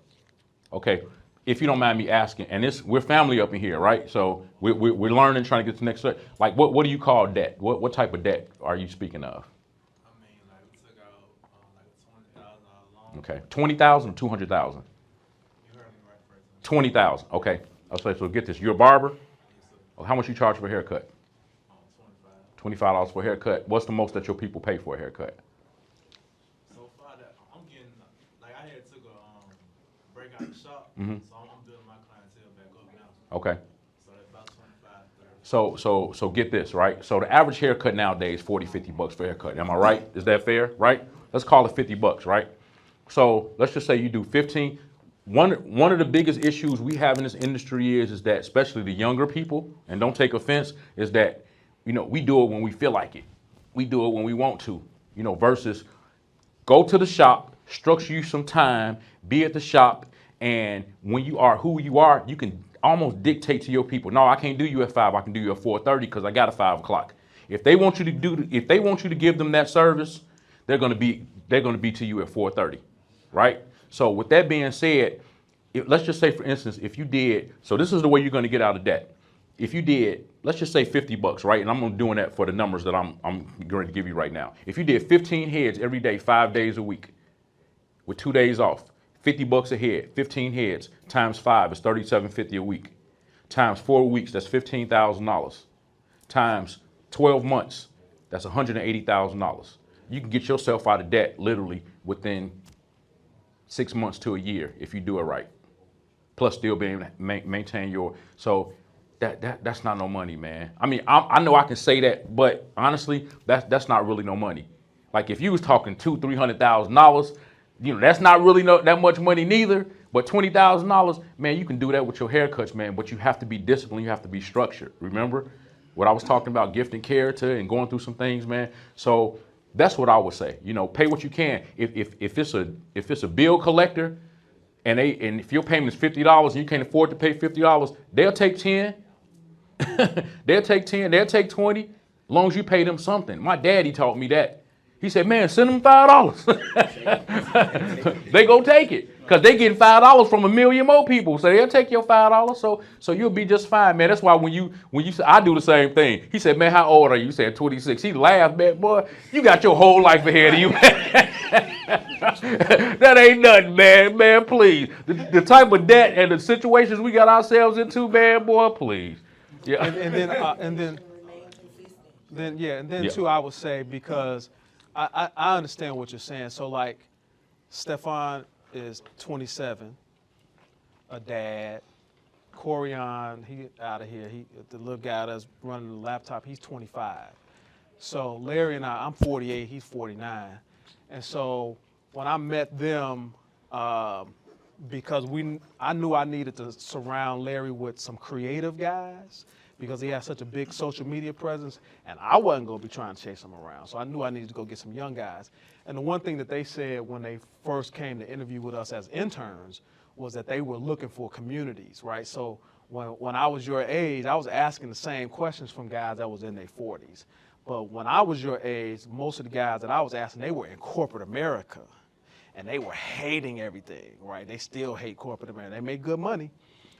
Speaker 1: Okay. If you don't mind me asking, and we're family up in here, right? So we're learning, trying to get to the next step. Like, what do you call debt? What type of debt are you speaking of?
Speaker 10: I mean, like, we took out like a $20,000 loan.
Speaker 1: Okay, 20,000 or 200,000?
Speaker 10: You heard me right first.
Speaker 1: 20,000. Okay. Okay. So get this. You're a barber.
Speaker 10: Yes, sir.
Speaker 1: Oh, how much you charge for a haircut? $25 for a haircut. What's the most that your people pay for a haircut?
Speaker 10: So far, that I'm getting, like, I had took a break out the shop.
Speaker 1: Mm-hmm.
Speaker 10: So I'm building my clientele back up now.
Speaker 1: Okay.
Speaker 10: So that's about 25, 30.
Speaker 1: So get this, right? So the average haircut nowadays is $40-$50 for a haircut. Am I right? Is that fair? Right? Let's call it $50, right? So let's just say you do 15. One of the biggest issues we have in this industry is that, especially the younger people, and don't take offense, is that, we do it when we feel like it. We do it when we want to, versus go to the shop, structure you some time, be at the shop, and when you are who you are, you can almost dictate to your people. No, I can't do you at 5. I can do you at 4:30 because I got a 5 o'clock. If they want you to give them that service, they're going to be to you at 4:30, right? So with that being said, let's just say, for instance, if you did, so this is the way you're going to get out of debt. If you did, let's just say $50, right? And I'm doing that for the numbers that I'm going to give you right now. If you did 15 heads every day, 5 days a week, with 2 days off, $50 a head, 15 heads times 5 is $37.50 a week. Times 4 weeks, that's $15,000. Times 12 months, that's $180,000. You can get yourself out of debt literally within 6 months to a year if you do it right. Plus still being able to maintain your, so that's not no money, man. I mean, I know I can say that, but honestly, that's not really no money. Like if you was talking $200,000-$300,000, that's not really that much money neither. But $20,000, man, you can do that with your haircuts, man. But you have to be disciplined. You have to be structured. Remember, What I was talking about, gifting character and going through some things, man. So that's what I would say. You know, pay what you can. If it's a bill collector, and if your payment is $50 and you can't afford to pay $50, they'll take 10. They'll take 10. They'll take 20, as long as you pay them something. My daddy taught me that. He said, man, send them $5. They go take it because they getting $5 from a million more people. So they'll take your $5. So you'll be just fine, man. That's why when you say, I do the same thing. He said, man, how old are you? You said 26. He laughed, man, boy, you got your whole life ahead of you. That ain't nothing, man. Man, please. The type of debt and the situations we got ourselves into, man, boy, please. Yeah.
Speaker 8: And then too, I would say, because I understand what you're saying. So like, Stefan is 27, a dad. Corian, he out of here. The little guy that's running the laptop, he's 25. So Larry and I'm 48, he's 49. And so when I met them, because I knew I needed to surround Larry with some creative guys, because he has such a big social media presence, and I wasn't going to be trying to chase him around. So I knew I needed to go get some young guys. And the one thing that they said when they first came to interview with us as interns was that they were looking for communities, right? So when I was your age, I was asking the same questions from guys that was in their 40s. But when I was your age, most of the guys that I was asking, they were in corporate America, and they were hating everything, right? They still hate corporate America. They make good money.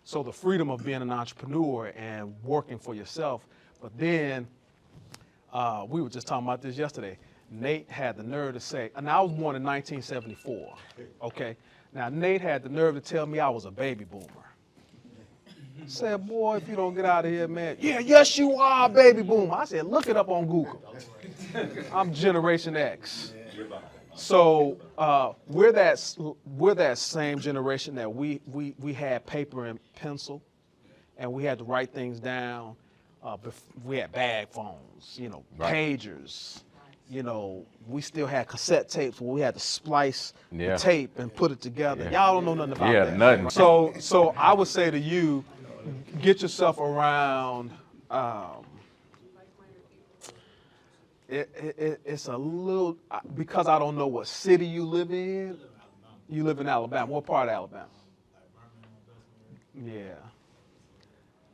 Speaker 8: So the freedom of being an entrepreneur and working for yourself. But then we were just talking about this yesterday. Nate had the nerve to say, and I was born in 1974, okay? Now, Nate had the nerve to tell me I was a baby boomer. Said, boy, if you don't get out of here, man. Yeah, yes, you are a baby boomer. I said, look it up on Google. I'm Generation X. So we're that same generation that we had paper and pencil, and we had to write things down. We had bag phones, pagers. We still had cassette tapes where we had to splice the tape and put it together. Y'all don't know nothing about that.
Speaker 1: Nothing.
Speaker 8: So I would say to you, get yourself around. It's a little, because I don't know what city you live in. You live in Alabama. What part of Alabama? Yeah.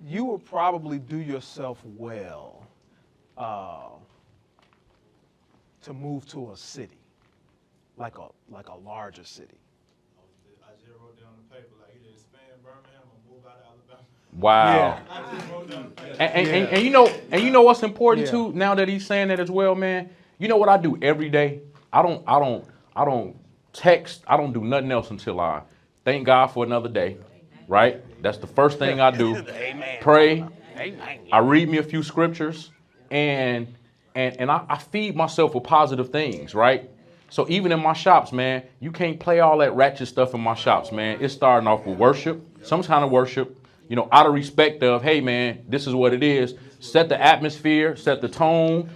Speaker 8: You would probably do yourself well to move to a city, like a larger city.
Speaker 12: I just wrote down the paper, like either expand Birmingham or move out of Alabama.
Speaker 1: Wow.
Speaker 12: Yeah.
Speaker 1: And you know what's important too, now that he's saying that as well, man. You know what I do every day? I don't text, I don't do nothing else until I thank God for another day. Right? That's the first thing I do.
Speaker 8: Amen.
Speaker 1: Pray.
Speaker 8: Amen.
Speaker 1: I read me a few scriptures, and I feed myself with positive things, right? So even in my shops, man, you can't play all that ratchet stuff in my shops, man. It's starting off with worship, some kind of worship, out of respect of, hey, man, this is what it is. Set the atmosphere, set the tone,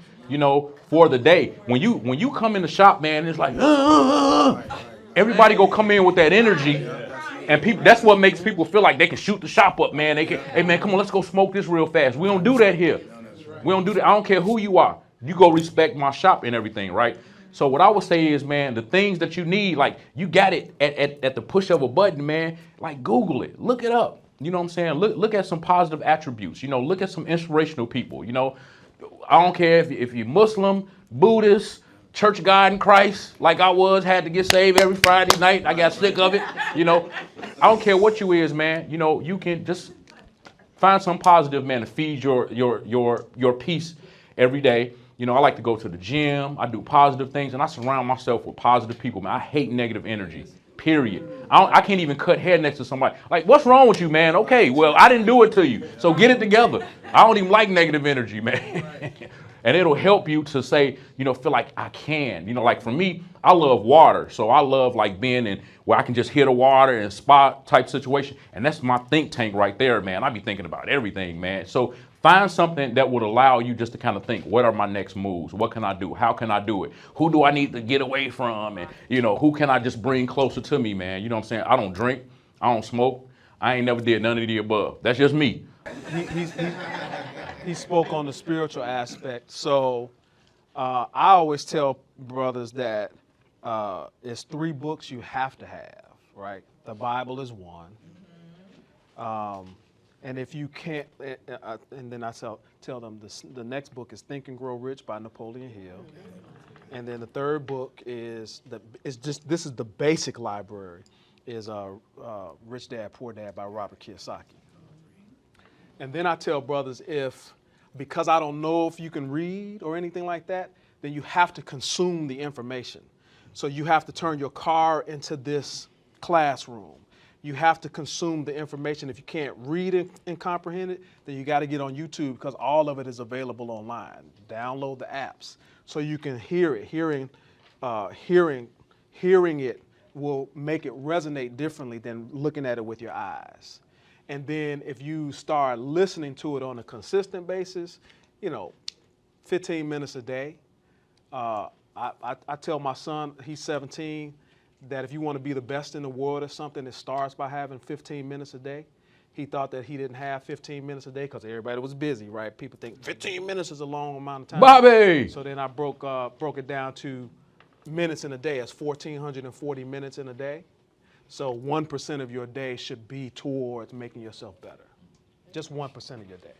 Speaker 1: for the day. When you come in the shop, man, it's like, everybody go come in with that energy. And people, that's what makes people feel like they can shoot the shop up, man. They can, hey, man, come on, let's go smoke this real fast. We don't do that here. We don't do that. I don't care who you are. You go respect my shop and everything, right? So what I would say is, man, the things that you need, like, you got it at the push of a button, man. Like, Google it. Look it up. You know what I'm saying? Look at some positive attributes. Look at some inspirational people. I don't care if you're Muslim, Buddhist, church God in Christ, like I had to get saved every Friday night. I got sick of it. I don't care what you is, man. You can just find some positive, man, to feed your peace every day. I like to go to the gym. I do positive things, and I surround myself with positive people, man. I hate negative energy, period. I can't even cut hair next to somebody. Like, what's wrong with you, man? Okay, well, I didn't do it to you, so get it together. I don't even like negative energy, man. And it'll help you to say, feel like I can. Like for me, I love water. So I love like being in where I can just hit the water in a spa type situation. And that's my think tank right there, man. I be thinking about everything, man. So find something that would allow you just to kind of think, what are my next moves? What can I do? How can I do it? Who do I need to get away from? And, who can I just bring closer to me, man? You know what I'm saying? I don't drink. I don't smoke. I ain't never did none of the above. That's just me.
Speaker 8: he spoke on the spiritual aspect. So I always tell brothers that it's 3 books you have to have, right? The Bible is one. And if you can't, and then I tell them the next book is Think and Grow Rich by Napoleon Hill. And then the third book is this is the basic library, is Rich Dad Poor Dad by Robert Kiyosaki. And then I tell brothers, because I don't know if you can read or anything like that, then you have to consume the information. So you have to turn your car into this classroom. You have to consume the information. If you can't read it and comprehend it, then you got to get on YouTube, because all of it is available online. Download the apps so you can hear it. Hearing it will make it resonate differently than looking at it with your eyes. And then if you start listening to it on a consistent basis, 15 minutes a day. I tell my son, he's 17, that if you want to be the best in the world or something, it starts by having 15 minutes a day. He thought that he didn't have 15 minutes a day because everybody was busy, right? People think 15 minutes is a long amount of time.
Speaker 1: Bobby!
Speaker 8: So then I broke it down to minutes in a day. It's 1,440 minutes in a day. So 1% of your day should be towards making yourself better. Just 1% of your day.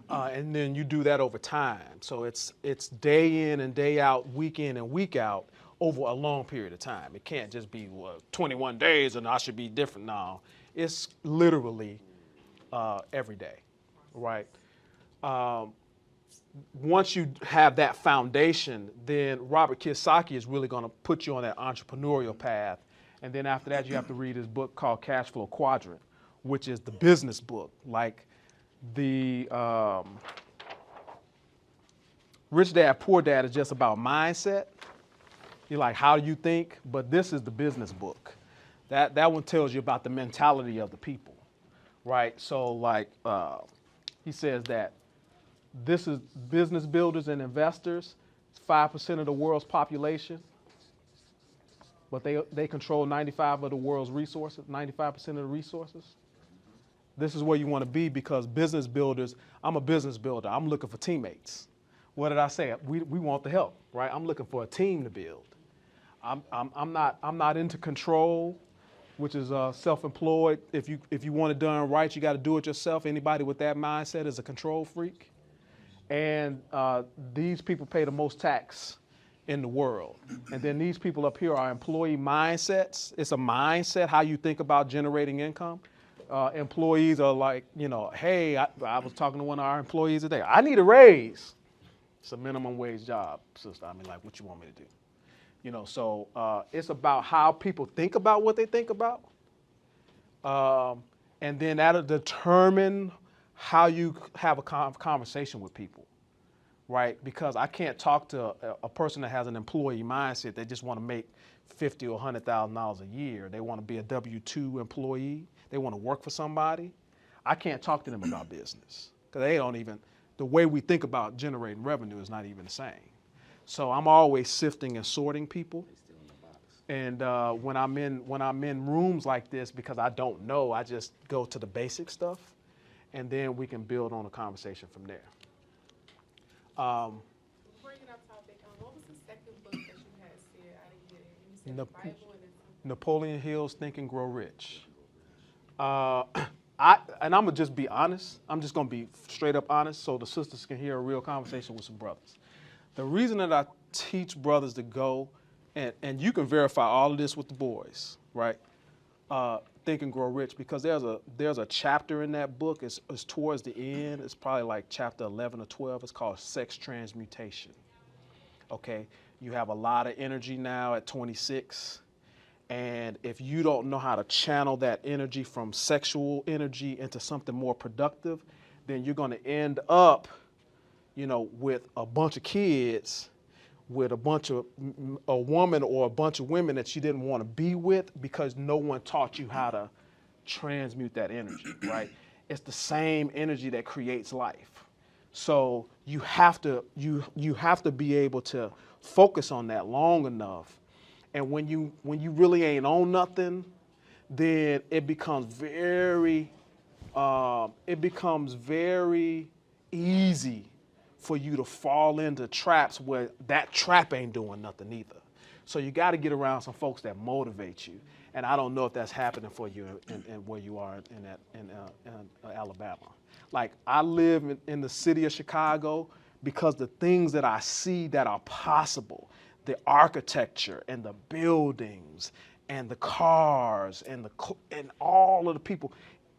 Speaker 8: And then you do that over time. So it's day in and day out, week in and week out, over a long period of time. It can't just be 21 days and I should be different. No, it's literally every day, right? Once you have that foundation, then Robert Kiyosaki is really going to put you on that entrepreneurial path. And then after that, you have to read his book called Cash Flow Quadrant, which is the business book. Like the Rich Dad Poor Dad is just about mindset. You're like, how do you think? But this is the business book. That one tells you about the mentality of the people, right? So like he says that this is business builders and investors. It's 5% of the world's population, but they control 95% of the world's resources, 95% of the resources. This is where you want to be, because business builders, I'm a business builder. I'm looking for teammates. What did I say? We want the help, right? I'm looking for a team to build. I'm not into control, which is self-employed. If you want it done right, you got to do it yourself. Anybody with that mindset is a control freak. And these people pay the most tax in the world. And then these people up here are employee mindsets. It's a mindset, how you think about generating income. Employees are like, hey, I was talking to one of our employees today. I need a raise. It's a minimum wage job, sister. I mean, like, what you want me to do? So it's about how people think about what they think about. And then that'll determine how you have a conversation with people, right? Because I can't talk to a person that has an employee mindset. They just want to make $50,000 or $100,000 a year. They want to be a W-2 employee. They want to work for somebody. I can't talk to them about business, because they don't even, the way we think about generating revenue is not even the same. So I'm always sifting and sorting people. And when I'm in rooms like this, because I don't know, I just go to the basic stuff, and then we can build on a conversation from there.
Speaker 3: Before you get off topic, what was the second book that you had said? I didn't get it. You said the Bible and then something.
Speaker 8: Napoleon Hill's Think and Grow Rich. And I'm gonna just be honest. I'm just gonna be straight up honest, so the sisters can hear a real conversation with some brothers. The reason that I teach brothers to go, and you can verify all of this with the boys, right? Think and Grow Rich, because there's a chapter in that book. It's towards the end. It's probably like chapter 11 or 12. It's called Sex Transmutation. Okay, you have a lot of energy now at 26. And if you don't know how to channel that energy from sexual energy into something more productive, then you're going to end up, with a bunch of kids, with a woman or a bunch of women that you didn't want to be with, because no one taught you how to transmute that energy, right? It's the same energy that creates life. So you have to be able to focus on that long enough. And when you really ain't on nothing, then it becomes very easy for you to fall into traps where that trap ain't doing nothing either. So you got to get around some folks that motivate you. And I don't know if that's happening for you in where you are in Alabama. Like, I live in the city of Chicago because the things that I see that are possible, the architecture and the buildings and the cars and all of the people,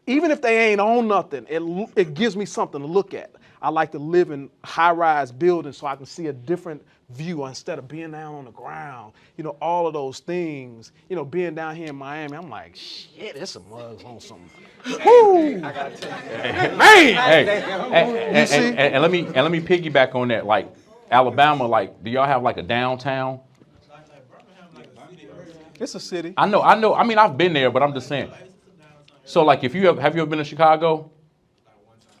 Speaker 8: even if they ain't on nothing, it gives me something to look at. I like to live in high-rise buildings so I can see a different view instead of being down on the ground. You know, all of those things. You know, being down here in Miami, I'm like, shit, there's some mugs on something. Woo! I gotta tell you, man.
Speaker 1: You see? And let me piggyback on that. Like, Alabama, like, do y'all have like a downtown?
Speaker 8: It's a city.
Speaker 1: I know. I mean, I've been there, but I'm just saying. So, like, have you ever been to Chicago?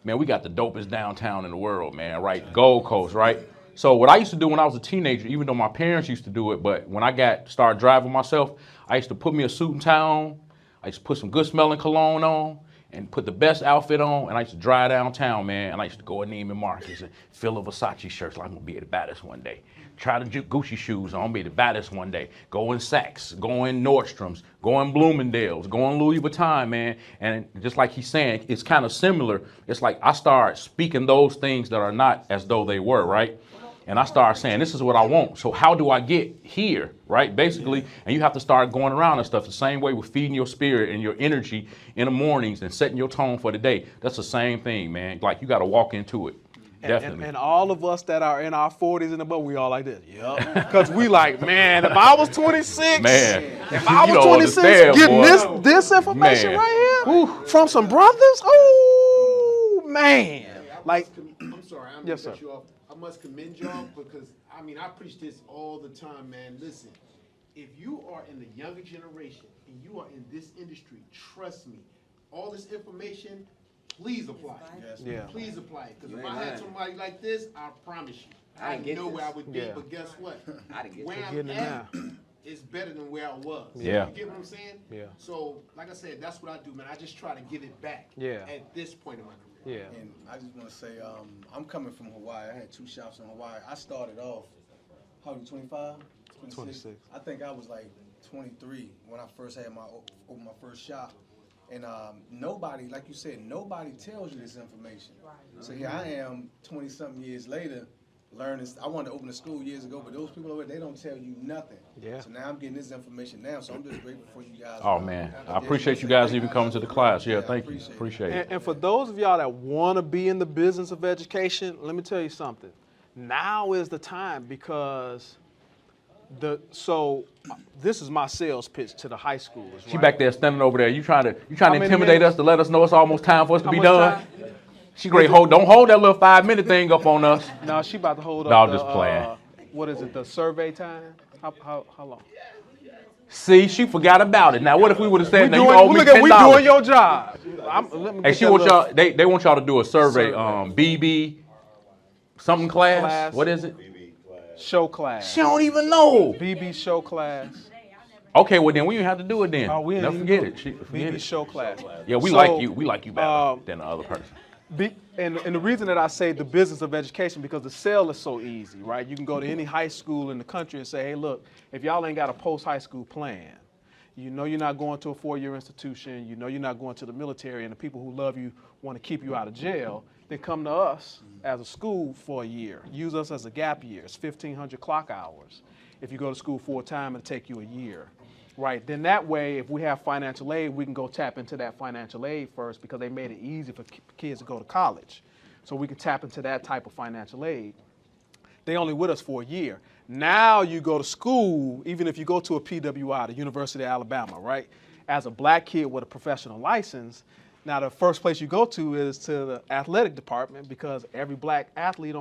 Speaker 1: Man, we got the dopest downtown in the world, man, right? Gold Coast, right? So what I used to do when I was a teenager, even though my parents used to do it, but when I started driving myself, I used to put me a suit and tie on. I used to put some good smelling cologne on and put the best outfit on, and I used to drive downtown, man, and I used to go in Neiman Marcus and fill a Versace shirts like I'm going to be able to buy this one day. Try the Gucci shoes on, I'm going to be able to buy this one day. Go in Saks, go in Nordstrom's, go in Bloomingdale's, go in Louis Vuitton, man. And just like he's saying, it's kind of similar. It's like I start speaking those things that are not as though they were, right? And I start saying, this is what I want. So how do I get here, right? Basically, and you have to start going around and stuff the same way with feeding your spirit and your energy in the mornings and setting your tone for the day. That's the same thing, man. Like, you got to walk into it. Definitely.
Speaker 8: And all of us that are in our 40s and above, we all like this. Yep. Because we like, man, if I was 26,
Speaker 1: man,
Speaker 8: if I was 26, getting this information man. Right here from some brothers, oh, man. Like,
Speaker 13: I'm sorry, I'm
Speaker 8: yes,
Speaker 13: gonna
Speaker 8: sir.
Speaker 13: cut you off. I must commend y'all because, I mean, I preach this all the time, man. Listen, if you are in the younger generation and you are in this industry, trust me, all this information, please apply.
Speaker 11: Yes.
Speaker 8: Yeah.
Speaker 13: Please apply. Because if I had somebody like this, I promise you, I know where I would be.
Speaker 8: Yeah.
Speaker 13: But guess what?
Speaker 11: I didn't get
Speaker 13: Where
Speaker 11: this.
Speaker 13: I'm at is better than where I was.
Speaker 1: Yeah.
Speaker 13: You get what I'm saying?
Speaker 8: Yeah.
Speaker 13: So, like I said, that's what I do, man. I just try to give it back.
Speaker 8: Yeah.
Speaker 13: At this point in my career.
Speaker 8: Yeah.
Speaker 11: And I just want to say, I'm coming from Hawaii. I had 2 shops in Hawaii. I started off, how old are you, 25?
Speaker 8: 26.
Speaker 11: I think I was like 23 when I first had opened my first shop. And nobody, like you said, nobody tells you this information. Right. So here I am, 20-something years later, learning. I wanted to open a school years ago, but those people over there, they don't tell you nothing. Yeah. So now I'm getting this information now, so I'm just grateful for you guys.
Speaker 1: Oh, man. I appreciate you guys even coming to the class. Yeah, thank you. Appreciate it.
Speaker 8: And for those of y'all that want to be in the business of education, let me tell you something. Now is the time because this is my sales pitch to the high schoolers.
Speaker 1: She back there standing over there. You trying to intimidate us to let us know it's almost time for us to be done? She great. Don't hold that little 5-minute thing up on us.
Speaker 8: No, she about to hold up.
Speaker 1: No, I'm just playing.
Speaker 8: What is it? The survey time? How long?
Speaker 1: See, she forgot about it. Now, what if we would have said,
Speaker 8: we doing your job.
Speaker 1: Hey, she wants y'all. They want y'all to do a survey. BB, something class. What is it?
Speaker 8: Show class.
Speaker 1: She don't even know.
Speaker 8: BB show class.
Speaker 1: Okay, well then we didn't have to do it then.
Speaker 8: Oh, we
Speaker 1: never forget it.
Speaker 8: BB show class.
Speaker 1: Yeah, we like you. We like you better than the other person.
Speaker 8: And the reason that I say the business of education, because the sale is so easy, right? You can go to any high school in the country and say, hey, look, if y'all ain't got a post-high school plan, you know you're not going to a 4-year institution, you know you're not going to the military, and the people who love you want to keep you out of jail, then come to us as a school for a year. Use us as a gap year. It's 1,500 clock hours. If you go to school full-time, it'll take you a year. Right, then that way, if we have financial aid, we can go tap into that financial aid first because they made it easy for kids to go to college. So we can tap into that type of financial aid. They only with us for a year. Now you go to school, even if you go to a PWI, the University of Alabama, right? As a black kid with a professional license, now the first place you go to is to the athletic department because every black athlete